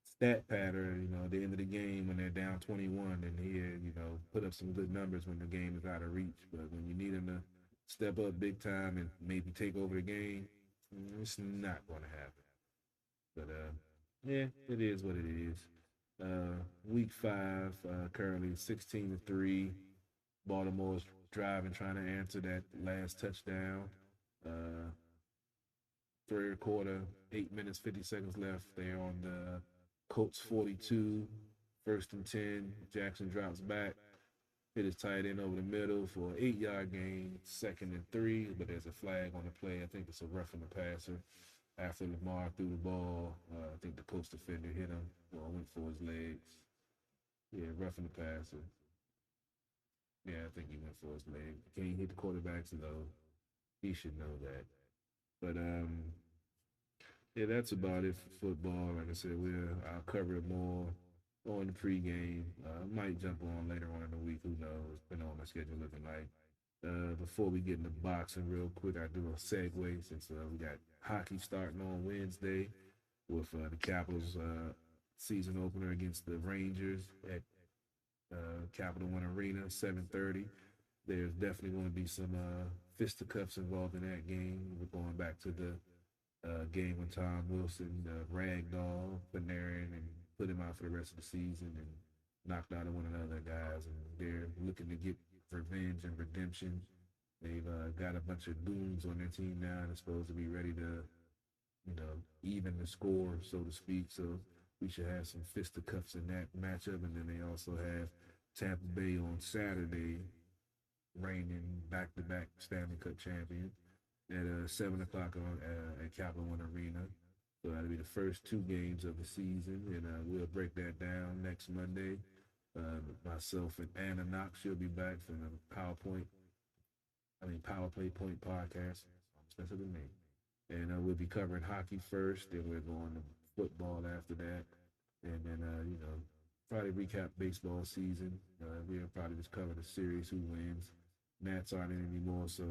stat patter, at the end of the game when they're down 21, and he put up some good numbers when the game is out of reach. But when you need him to step up big time and maybe take over the game, it's not going to happen. But, yeah, it is what it is. Week 5, currently 16-3. Baltimore's driving, trying to answer that last touchdown. Third quarter, 8 minutes, 50 seconds left. They're on the Colts 42, 1st and 10. Jackson drops back, hit his tight end over the middle for an 8-yard gain, 2nd and 3, but there's a flag on the play. I think it's a roughing the passer. After Lamar threw the ball, I think the post defender hit him, went for his legs. Yeah, roughing the passer. Yeah, I think he went for his leg. Can't hit the quarterbacks, though. He should know that. But, yeah, that's about it for football. Like I said, I'll cover it more on the pregame. Might jump on later on in the week. Who knows? Depending on my schedule looking like. Before we get into boxing real quick, I do a segue since we got hockey starting on Wednesday. with the Capitals season opener against the Rangers at Capital One Arena, 7:30. There's definitely going to be some fisticuffs involved in that game. We're going back to the game when Tom Wilson ragdoll Panarin and put him out for the rest of the season and knocked out one of the other guys. And they're looking to get revenge and redemption. They've got a bunch of goons on their team now and are supposed to be ready to, even the score, so to speak. So we should have some fisticuffs in that matchup. And then they also have Tampa Bay on Saturday, reigning back-to-back Stanley Cup champion at 7 o'clock at Capital One Arena. So that'll be the first two games of the season, and we'll break that down next Monday. Myself and Anna Knox, she'll be back from the Power Play Point podcast. That's the name. And we'll be covering hockey first, then we're going to football after that, and then probably recap baseball season. We'll probably just cover the series, who wins. Nats aren't in anymore, so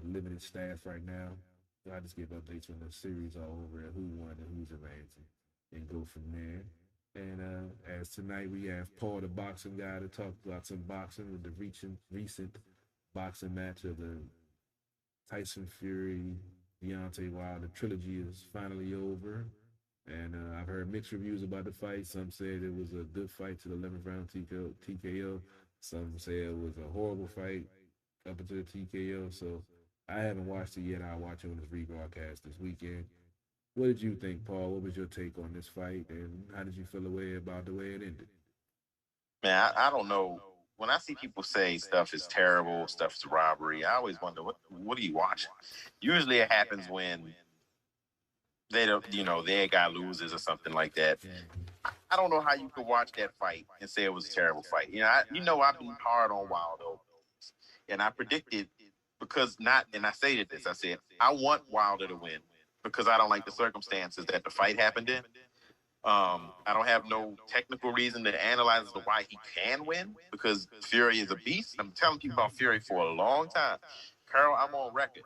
limited staff right now. So I just give updates when the series are over and who won and who's advancing, and go from there. And as tonight we have Paul, the boxing guy, to talk about some boxing with the recent boxing match of the Tyson Fury Deontay Wilder trilogy is finally over. And I've heard mixed reviews about the fight. Some said it was a good fight to the 11th round TKO. Some say it was a horrible fight up until the TKO. So I haven't watched it yet. I'll watch it on this rebroadcast this weekend. What did you think, Paul? What was your take on this fight, and how did you feel about the way it ended? Man, I don't know. When I see people say stuff is terrible, stuff is robbery, I always wonder, what are you watching? Usually it happens when they don't, their guy loses or something like that. I don't know how you could watch that fight and say it was a terrible fight. I've been hard on Wilder, and I predicted and I stated this. I said I want Wilder to win because I don't like the circumstances that the fight happened in. I don't have no technical reason to analyze as to why he can win because Fury is a beast. I'm telling people about Fury for a long time. Carl, I'm on record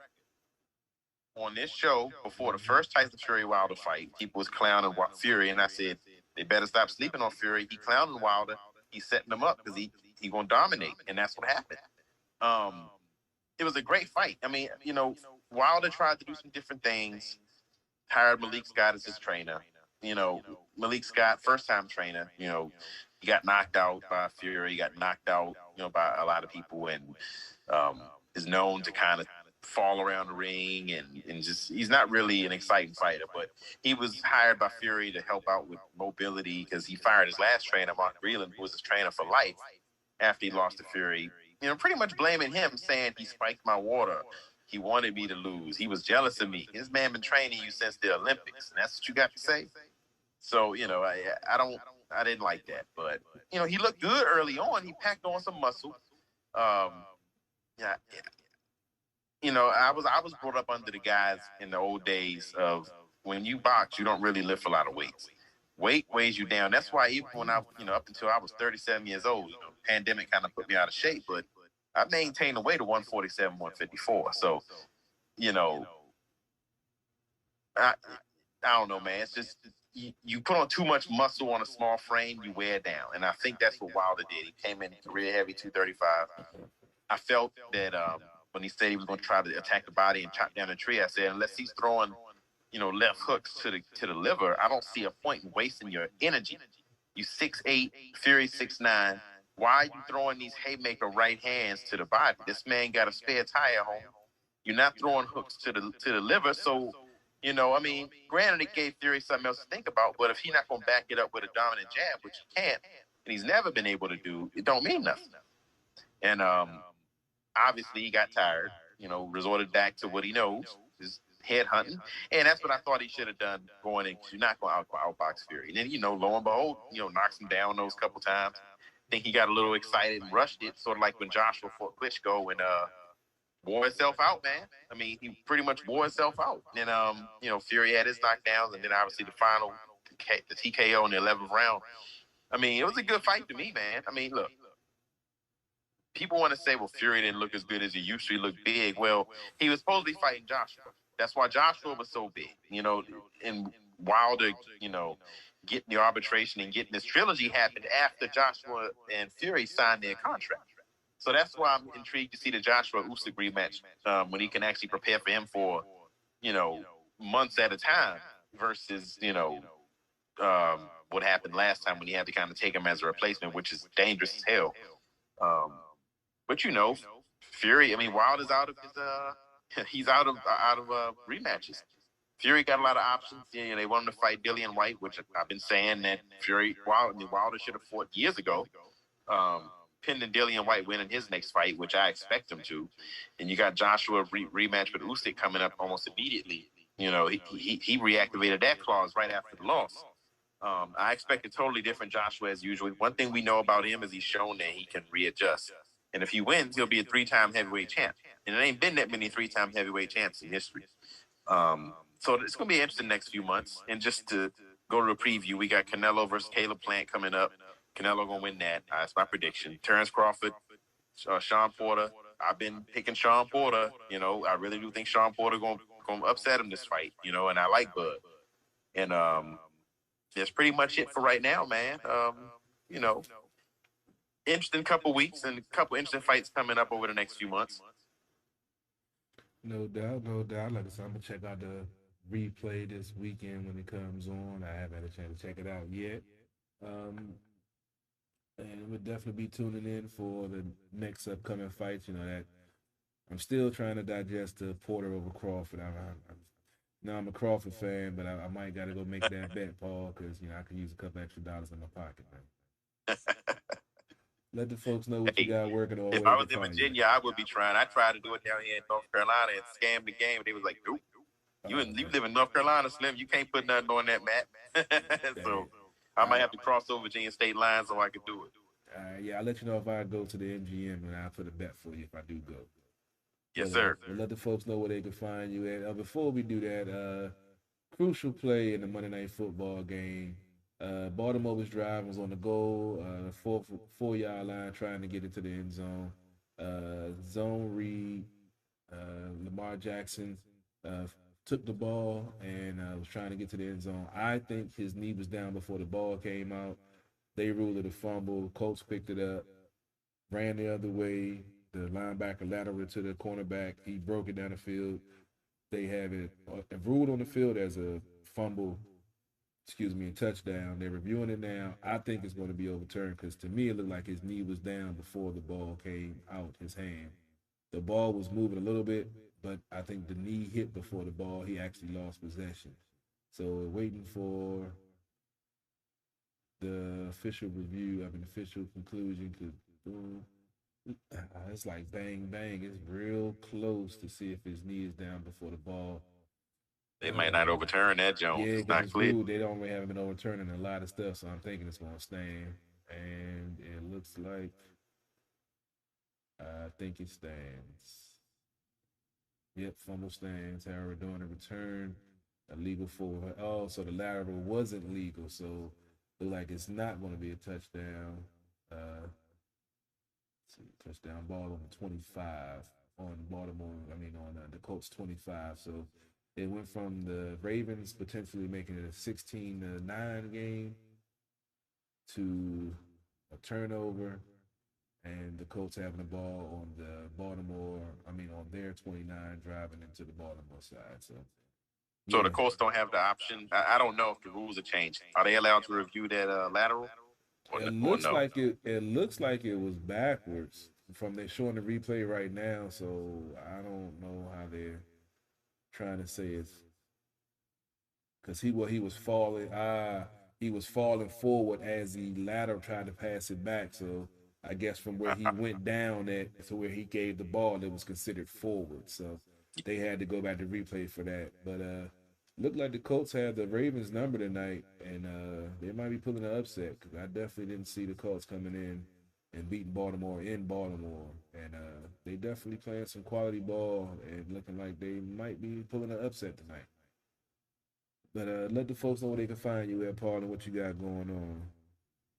on this show before the first Tyson Fury Wilder fight. People was clowning Fury, and I said they better stop sleeping on Fury. He clowning Wilder. He's setting him up because he gonna dominate, and that's what happened. It was a great fight. I mean, Wilder tried to do some different things. Hired Malik Scott as his trainer. Malik Scott, first-time trainer. He got knocked out by Fury. He got knocked out, by a lot of people, and is known to kind of fall around the ring and just he's not really an exciting fighter. But he was hired by Fury to help out with mobility because he fired his last trainer, Mark Breland, who was his trainer for life after he lost to Fury. Pretty much blaming him, saying he spiked my water. He wanted me to lose. He was jealous of me. This man been training you since the Olympics, and that's what you got to say. So, I didn't like that. But, he looked good early on. He packed on some muscle. Yeah. I was brought up under the guys in the old days of when you box, you don't really lift a lot of weights. Weight weighs you down. That's why even when up until I was 37 years old, pandemic kind of put me out of shape, but I maintained the weight of 147, 154. So, I don't know, man. It's just you put on too much muscle on a small frame, you wear down. And I think that's what Wilder did. He came in career heavy 235. I felt that when he said he was going to try to attack the body and chop down the tree, I said, unless he's throwing, left hooks to the liver, I don't see a point in wasting your energy. You 6'8", Fury 6'9". Why are you throwing these haymaker right hands to the body? This man got a spare tire home. You're not throwing hooks to the liver. So, granted, it gave Fury something else to think about, but if he's not going to back it up with a dominant jab, which he can't, and he's never been able to do, it don't mean nothing. And obviously he got tired, resorted back to what he knows, is head hunting. And that's what I thought he should have done going in. You're not going to outbox Fury. And then, lo and behold, knocks him down those couple times. I think he got a little excited and rushed it, sort of like when Joshua fought Klitschko and wore himself out, man. I mean, he pretty much wore himself out. And, Fury had his knockdowns, and then obviously the final, the TKO in the 11th round. I mean, it was a good fight to me, man. I mean, look, people want to say, well, Fury didn't look as good as he used to. He looked big. Well, he was supposed to be fighting Joshua. That's why Joshua was so big, and Wilder, getting the arbitration and getting this trilogy happened after Joshua and Fury signed their contract. So that's why I'm intrigued to see the Joshua Usyk rematch when he can actually prepare for him for, months at a time versus, what happened last time when he had to kind of take him as a replacement, which is dangerous as hell. But Fury, Wilder's out of his he's out of rematches. Fury got a lot of options. They want him to fight Dillian White, which I've been saying that Wilder should have fought years ago. Pending Dillian White winning his next fight, which I expect him to. And you got Joshua rematch with Usyk coming up almost immediately. He reactivated that clause right after the loss. I expect a totally different Joshua as usual. One thing we know about him is he's shown that he can readjust. And if he wins, he'll be a 3-time heavyweight champ. And it ain't been that many 3-time heavyweight champs in history. So it's going to be interesting next few months. And just to go to the preview, we got Canelo versus Caleb Plant coming up. Canelo going to win that. That's my prediction. Terrence Crawford, Sean Porter. I've been picking Sean Porter. I really do think Sean Porter going to upset him this fight, and I like Bud. And that's pretty much it for right now, man. Interesting couple weeks and a couple interesting fights coming up over the next few months. No doubt, no doubt. Like I said, I'm gonna check out the replay this weekend when it comes on. I haven't had a chance to check it out yet. And we'll definitely be tuning in for the next upcoming fights. That I'm still trying to digest the Porter over Crawford. I'm a Crawford fan, but I might got to go make that bet, Paul, because I could use a couple extra dollars in my pocket, man. Let the folks know what you got working on. If I was in Virginia, I would be trying. I tried to do it down here in North Carolina and scam the game. They was like, nope. You live in North Carolina, Slim. You can't put nothing on that map. So I might have to cross over Virginia state lines so I could do it. Yeah, I'll let you know if I go to the MGM, and I'll put a bet for you if I do go. Yes, sir. We'll let the folks know where they can find you at. Before we do that, crucial play in the Monday Night Football game. Baltimore was driving, was on the goal, 4-yard line, trying to get into the end zone. Zone read, Lamar Jackson took the ball and was trying to get to the end zone. I think his knee was down before the ball came out. They ruled it a fumble. Colts picked it up, ran the other way. The linebacker lateral to the cornerback. He broke it down the field. They have it ruled on the field as a fumble, a touchdown. They're reviewing it now. I think it's going to be overturned because to me it looked like his knee was down before the ball came out his hand. The ball was moving a little bit, but I think the knee hit before the ball. He actually lost possession. So we're waiting for the official review, official conclusion. It's like bang, bang. It's real close to see if his knee is down before the ball. They might not overturn that, Jones. Yeah, it's not clear. They don't really haven't been overturning a lot of stuff, so I'm thinking it's going to stand. And it looks like I think it stands. Yep, fumble stands. However, doing a return, illegal for so the lateral wasn't legal, so look like it's not going to be a touchdown. Touchdown ball on the 25 on Baltimore. On the Colts 25. So it went from the Ravens potentially making it a 16-9 game to a turnover, and the Colts having the ball on the on their 29, driving into the Baltimore side. So the Colts don't have the option. I don't know if the rules are changed. Are they allowed to review that lateral? It looks like it was backwards from they're showing the replay right now. So I don't know how they're trying to say it's because he was falling. He was falling forward as the lateral tried to pass it back. So I guess from where he went down to where he gave the ball, it was considered forward. So they had to go back to replay for that. But looked like the Colts had the Ravens number tonight, and they might be pulling an upset because I definitely didn't see the Colts coming in and beating Baltimore in Baltimore. And they definitely playing some quality ball and looking like they might be pulling an upset tonight. But let the folks know where they can find you at, Paul, and what you got going on.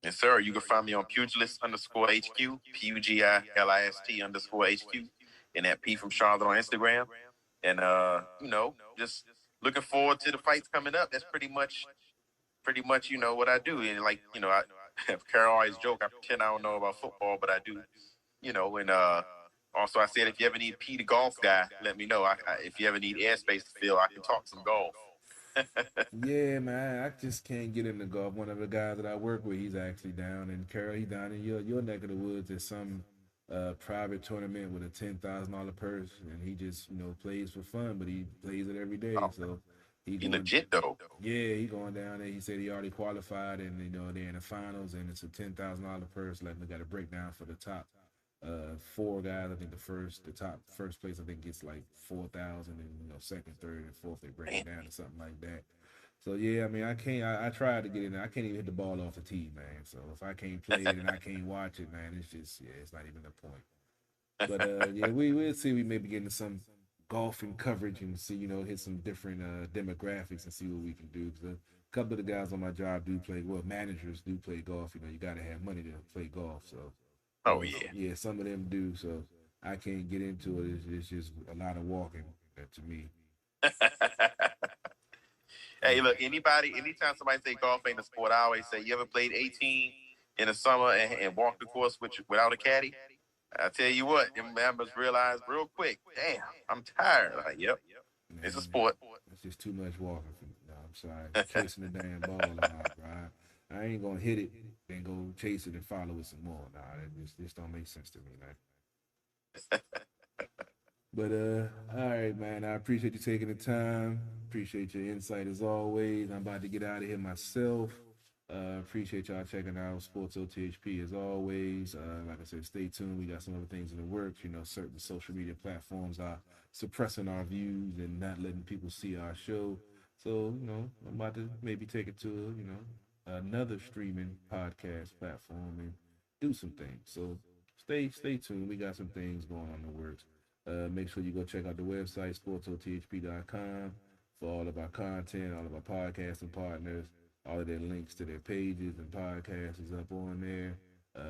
Yes, sir. You can find me on Pugilist_HQ, PUGILIST_HQ, and that P from Charlotte on Instagram. And, just looking forward to the fights coming up. That's pretty much, what I do. And like, I Carol always joke, I pretend I don't know about football, but I do, and also I said, if you ever need P, the golf guy, let me know. If you ever need airspace to fill, I can talk some golf. Yeah, man, I just can't get into golf. One of the guys that I work with, he's actually down in Carol. He's down in your neck of the woods at some private tournament with a $10,000 purse, and he just plays for fun, but he plays it every day. So He legit though. Yeah, he going down there. He said he already qualified, and they're in the finals, and it's a $10,000 purse. Like, we got a breakdown for the top four guys. I think the top first place I think gets like 4,000, and second, third, and fourth they break it down to something like that. So yeah, I mean, I can't. I tried to get in there. I can't even hit the ball off the tee, man. So if I can't play it and I can't watch it, man, it's just it's not even the point. But yeah, we'll see. We may be getting some golfing coverage and see, hit some different demographics and see what we can do. Because a couple of the guys on my job do play. Well, managers do play golf. You got to have money to play golf. So. Oh yeah. Yeah, some of them do. So I can't get into it. It's just a lot of walking to me. Hey, look, anytime somebody say golf ain't a sport, I always say, you ever played 18 in the summer and walked the course without a caddy? I tell you what, them members realize real quick, damn, I'm tired. Like, yep, man, it's a sport. It's just too much walking for me. No, I'm sorry. Chasing the damn ball a lot, bro. I ain't going to hit it, then go chase it and follow it some more. Nah, that just don't make sense to me, man. But all right, man. I appreciate you taking the time. Appreciate your insight as always. I'm about to get out of here myself. Appreciate y'all checking out Sports OTHP as always. Like I said, stay tuned. We got some other things in the works. Certain social media platforms are suppressing our views and not letting people see our show. So, I'm about to maybe take it to, another streaming podcast platform and do some things. So stay tuned. We got some things going on in the works. Make sure you go check out the website, sportsothp.com, for all of our content, all of our podcasting partners. All of their links to their pages and podcasts is up on there.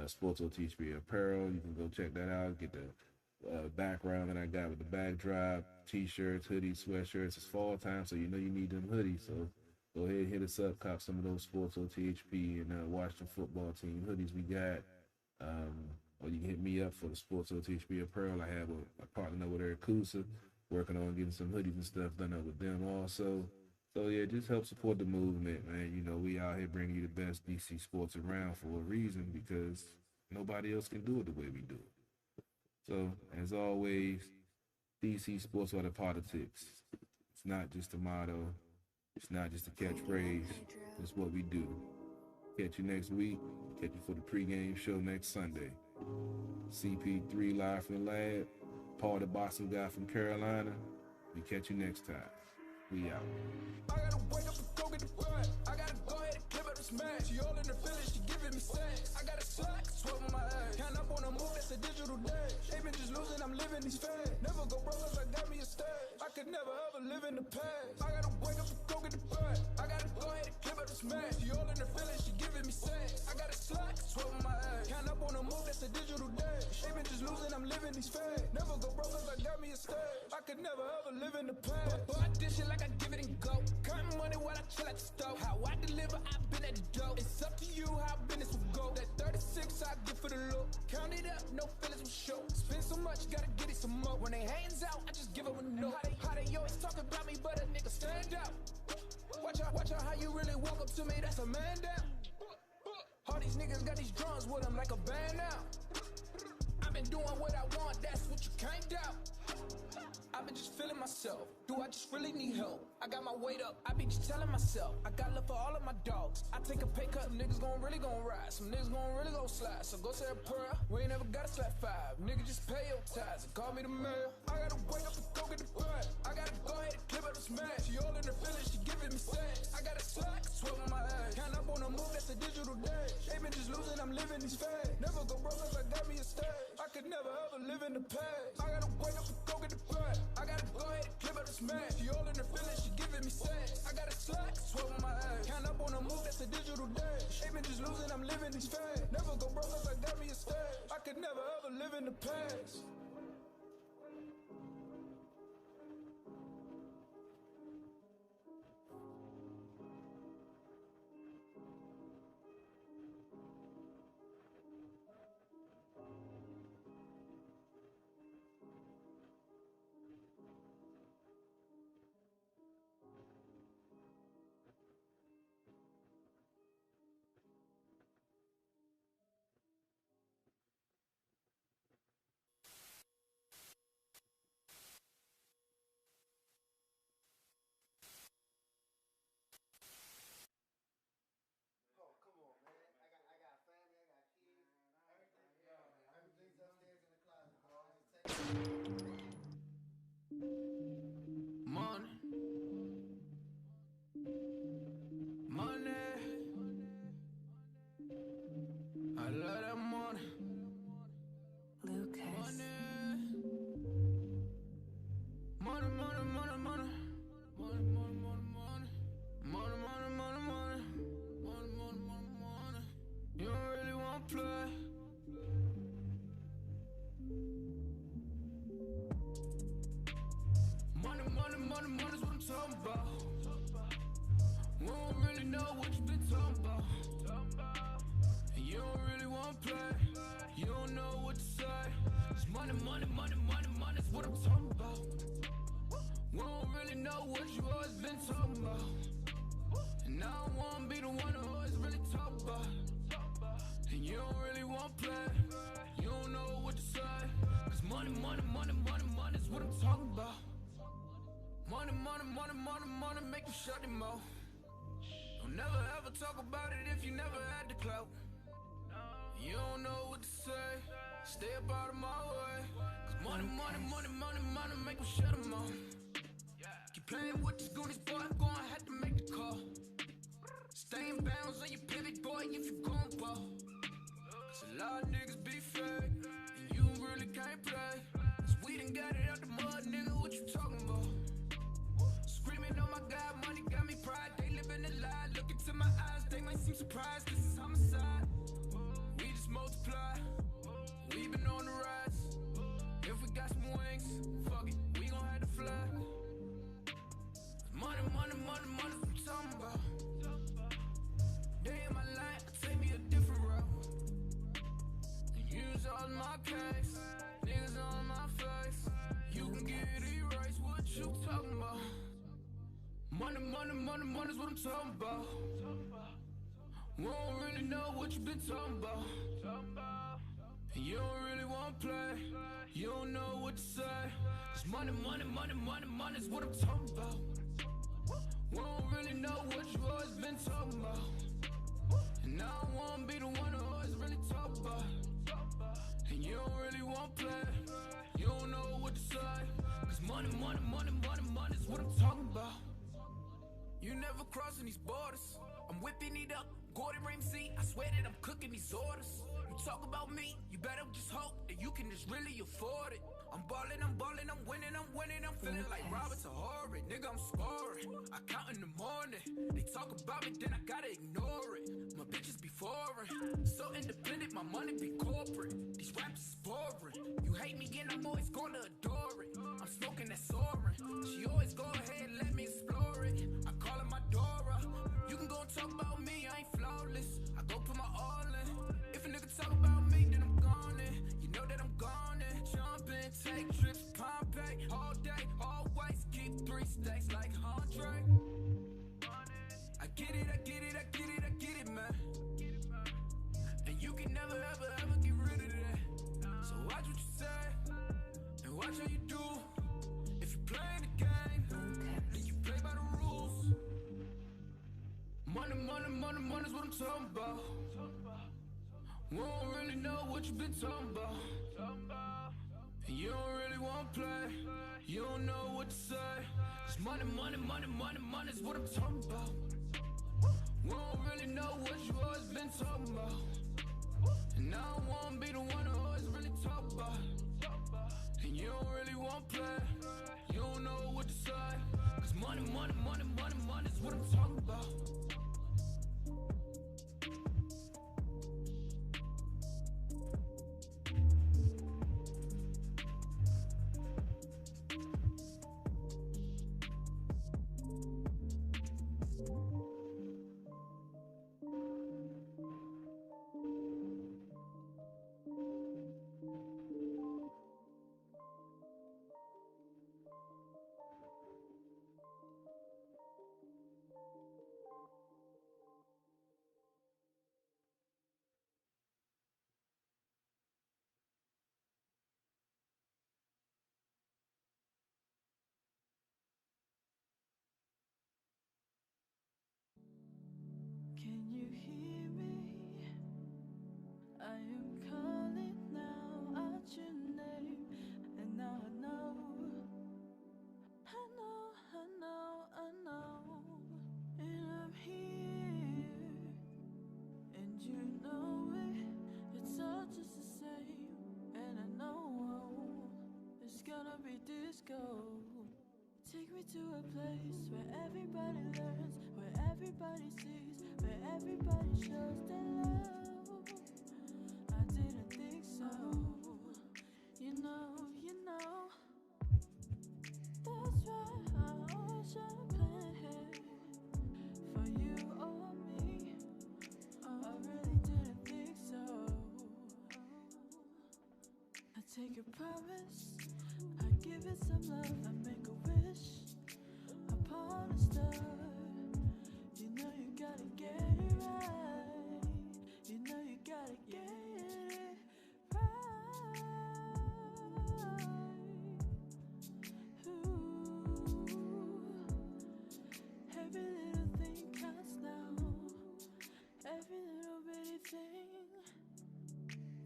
Sports OTHP apparel, you can go check that out. Get the background that I got with the backdrop, t-shirts, hoodies, sweatshirts. It's fall time, so you need them hoodies. So go ahead and hit us up, cop some of those Sports OTHP and Washington football team hoodies we got. Or you can hit me up for the Sports OTHP apparel. I have a partner over there at Kusa, working on getting some hoodies and stuff done up with them also. So yeah, just help support the movement, man. We out here bringing you the best DC sports around for a reason, because nobody else can do it the way we do it. So as always, DC sports are the politics. It's not just a motto. It's not just a catchphrase. It's what we do. Catch you next week. Catch you for the pregame show next Sunday. CP3 live from the lab. Paul the boxing guy from Carolina. We catch you next time. We out. I gotta wake up and go get the bread. I gotta go ahead and clip up the smash. She all in the village, she giving me sex. I got a slack, sweat on my ass. Count up on a move, that's a digital dash. They been just losing, I'm living these fads. Never go broke cause I got me a stash. I could never ever live in the past. I gotta wake up and go get the bread. I gotta go ahead and clip up the smash. She all in the village, she giving me sex. I got a slack, sweat on my ass. Count up on a move, that's a digital dash. They been just losing, I'm living these fads. Never go broke cause I got me a stash. I could never ever live in the past. But I did shit like I give it and go. Counting money while I chill at the stove. How I deliver, I've been at the dough. It's up to you how business will go. That 36 I get for the look. Count it up, no feelings will show. Spend so much, gotta get it some more. When they hands out, I just give it a no. How they always talk about me, but a nigga stand out. Watch out how you really walk up to me, that's a man down. All these niggas got these drums with them like a band now. I've been doing what I want, that's what you can't doubt. I've been just feeling myself. Do I just really need help? I got my weight up. I be just telling myself I got love for all of my dogs. I take a pay cut. Some niggas really gon' rise. Some niggas really gon' slide. So go say a prayer. We ain't never gotta slap five. Nigga, just pay your ties and call me the mayor. I gotta wake up and go get the bread. I gotta go ahead and clip up the smash. She all in the village. She giving me sex. I got a slack, sweat on my ass. Count up on a move. That's a digital dash. They been just losing. I'm living these fads. Never go broke cause I got me a stash. I could never ever live in the past. I gotta wake up and go get the bread. I gotta go ahead and clip up the smash. She all in the village, she giving me sex. I got a slack, sweat on my ass. Count up on a move, that's a digital dash. They been just losing, I'm living these fads. Never go broke cause I got me a stash. I could never ever live in the past. money's what I'm talking about. We don't really know what you been talking about. And you don't really want to play. You don't know what to say. It's money's what I'm talking about. We don't really know what you always been talking about. And I don't wanna be the one who always really talk about. And you don't really want to play. You don't know what to say. Cause money's what I'm talking about. Money, make you shut him off. Don't never ever talk about it if you never had the clout. You don't know what to say. Stay up out of my way. Cause money, make you shut him off. Keep playing with these goonies, boy, I'm gonna have to make the call. Stay in bounds on your pivot, boy, if you gon' ball. Cause a lot of niggas be fake, and you really can't play. Cause we done got it out the mud, nigga, what you talking about? Screaming, oh my God, money got me pride. They living a lie, look into my eyes, they might seem surprised. This is homicide, we just multiply. We been on the rise. If we got some wings, fuck it, we gon' have to fly. Money, what I'm talking about. They in my life, take me a different route. Use all my case, niggas on my face. You can get erased, what you talking about? Money's what I'm talking about. We don't really know what you been talking about. And you don't really want to play. You don't know what to say. Cause money's what I'm talking about. We don't really know what you always been talking about. And I don't wanna be the one who always really talk about. And you don't really want to play. You don't know what to say. Cause money's what I'm talking about. You never crossing these borders. I'm whipping it up, Gordon Ramsay. I swear that I'm cooking these orders. You talk about me, you better just hope that you can just really afford it. I'm balling, I'm winning. I'm feeling like Robert's a horrid. Nigga, I'm scoring. I count in the morning. They talk about me, then I gotta ignore it. My bitches be foreign. So independent, my money be corporate. These raps is boring. You hate me and I'm always gonna adore it. I'm smoking that soaring. She always go ahead and let me explore it. I call her my Dora. You can go and talk about me, I ain't flawless. I go put my all in. If a nigga talk about me, then I'm gone in. You know that I'm gone in. Jump in, take trips, Pompeii. All day, always keep 3 stacks like Andre. I get it, man. And you can never, ever get rid of that. So watch what you say, and watch how you do. If you play the game, then you play by the rules. Money's what I'm talking about. We don't really know what you been talking about. And you don't really want to play. You don't know what to say. Cause money's what I'm talking about. We don't really know what you always been talking about. And I don't wanna be the one who always really talk about. And you don't really want to play. You don't know what to say. Cause money's what I'm talking about. Can you hear me? I am calling now out your name, and now I know, and I'm here, and you know it, it's all just the same, and I know it's gonna be disco. Take me to a place where everybody learns, where everybody sees, where everybody shows their love. I didn't think so. You know, that's right. promise I give it some love, I make a wish upon a star. You know you gotta get it right. You know you gotta get it right. Ooh. Every little thing counts now. Every little bitty thing.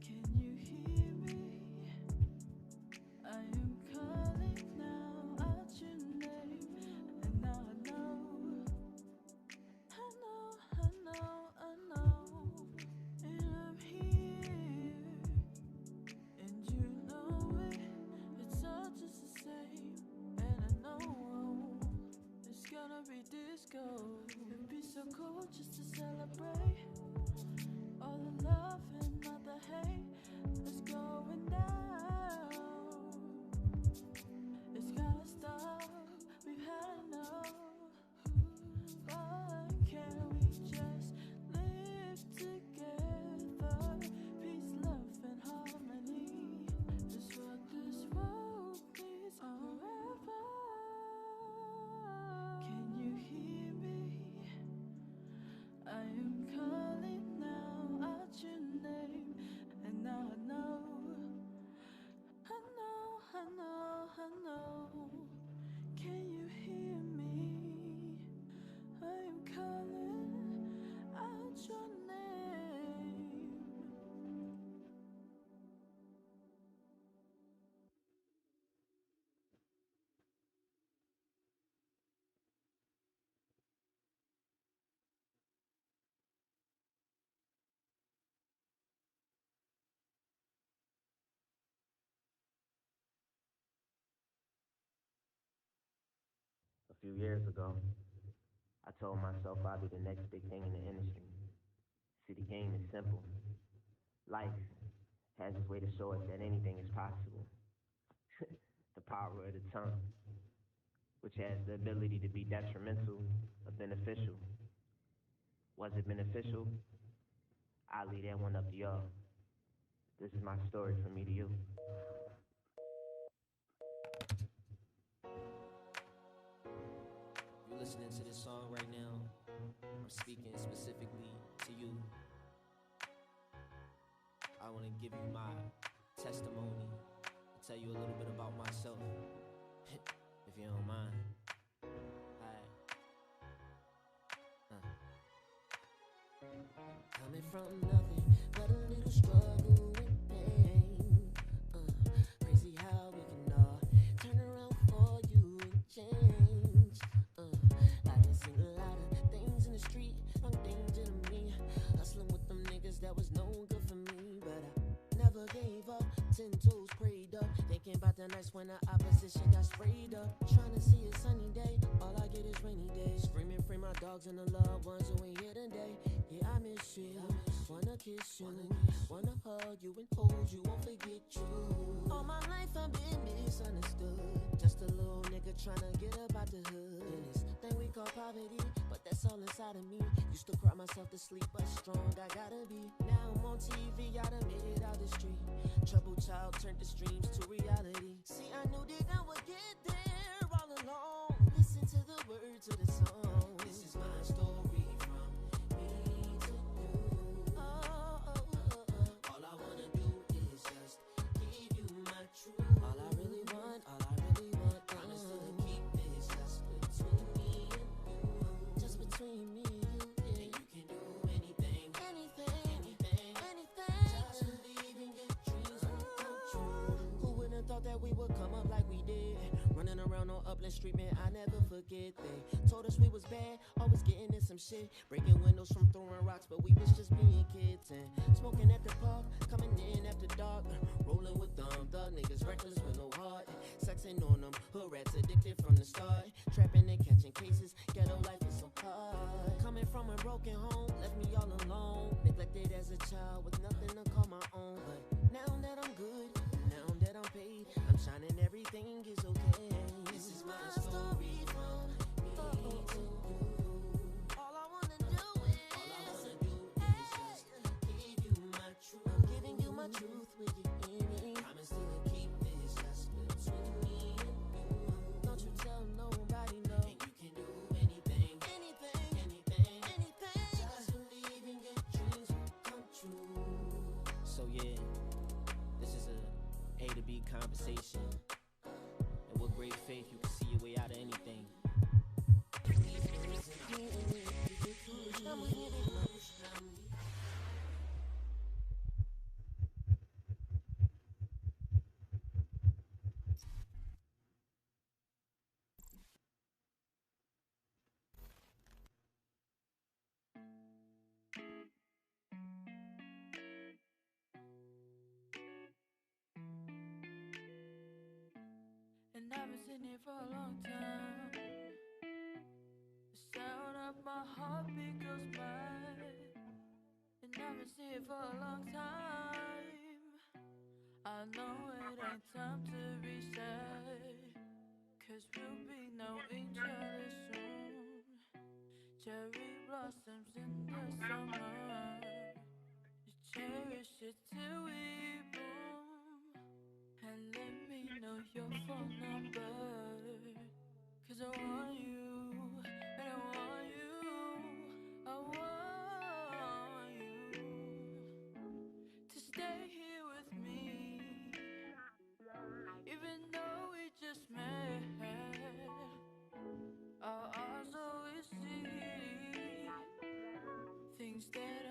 Can you hear me? I am calling now out your name, and now I know, and I'm here, and you know it. It's all just the same, and I know it's gonna be disco. It'd be so cool just to celebrate all the love and all the hate that's going down. It's gotta stop, we've had enough. Why can't we just live together? Peace, love, and harmony is what this world needs forever. Can you hear me? I am calling now out your name, and now I know, I know. Can you hear me? I am calling out your name. A few years ago, I told myself I'd be the next big thing in the industry. See, the game is simple. Life has its way to show us that anything is possible. The power of the tongue, which has the ability to be detrimental or beneficial. Was it beneficial? I'll leave that one up to y'all. This is my story from me to you. You're listening to this song right now. I'm speaking specifically to you. I want to give you my testimony and tell you a little bit about myself, if you don't mind. Alright. Coming from nothing but a little struggle and pain. Crazy how we can all turn around for you and change. I done seen a lot of things in the street, wrong danger to me. Hustling with them niggas that was no good for me, but I never gave up. 10 toes prayed up, thinking about the nights when the opposition got sprayed up. Trying to see a sunny day, all I get is rainy days. Screaming free my dogs and the loved ones who ain't here today. Yeah, I miss you, wanna kiss you, wanna hug you and hold you, won't forget you. All my life I've been misunderstood, just a little nigga tryna get up out the hood. And this thing we call poverty, but that's all inside of me. Used to cry myself to sleep, but strong I gotta be. Now I'm on TV, I done made it out the street. Troubled child turned the streams to reality. See, I knew that I would get there all along. Listen to the words of the song. This is my story from me to you. All I wanna do is just give you my truth. All I really want, promise to keep this just between me and you. Just between me and you, yeah. And you can do anything, just believe in your dreams will come true. Who would've thought that we would come up like we did? Running around on Upland Street, man, I never forget. They told us we was bad, always getting in some shit. Breaking windows from throwing rocks, but we was just being kids. And smoking at the park, coming in after dark. Rolling with them, thug niggas reckless with no heart. Sexing on them, hood rats addicted from the start. Trapping and catching cases, ghetto life is so hard. Coming from a broken home, left me all alone. Neglected as a child with nothing to call my own. But now that I'm good, now that I'm paid, I'm shining, everything is okay. This is my story from me to you. All I wanna do is just give you my truth. I'm giving you my truth, will you hear me? Promise to keep this ain't time to reset, 'cause we'll be knowing each other soon. Cherry blossoms in the summer, you cherish it till we bloom. And let me know your phone number, 'cause I want you, and I want you, I want you to stay here with me, even though we just met. Our eyes always see things that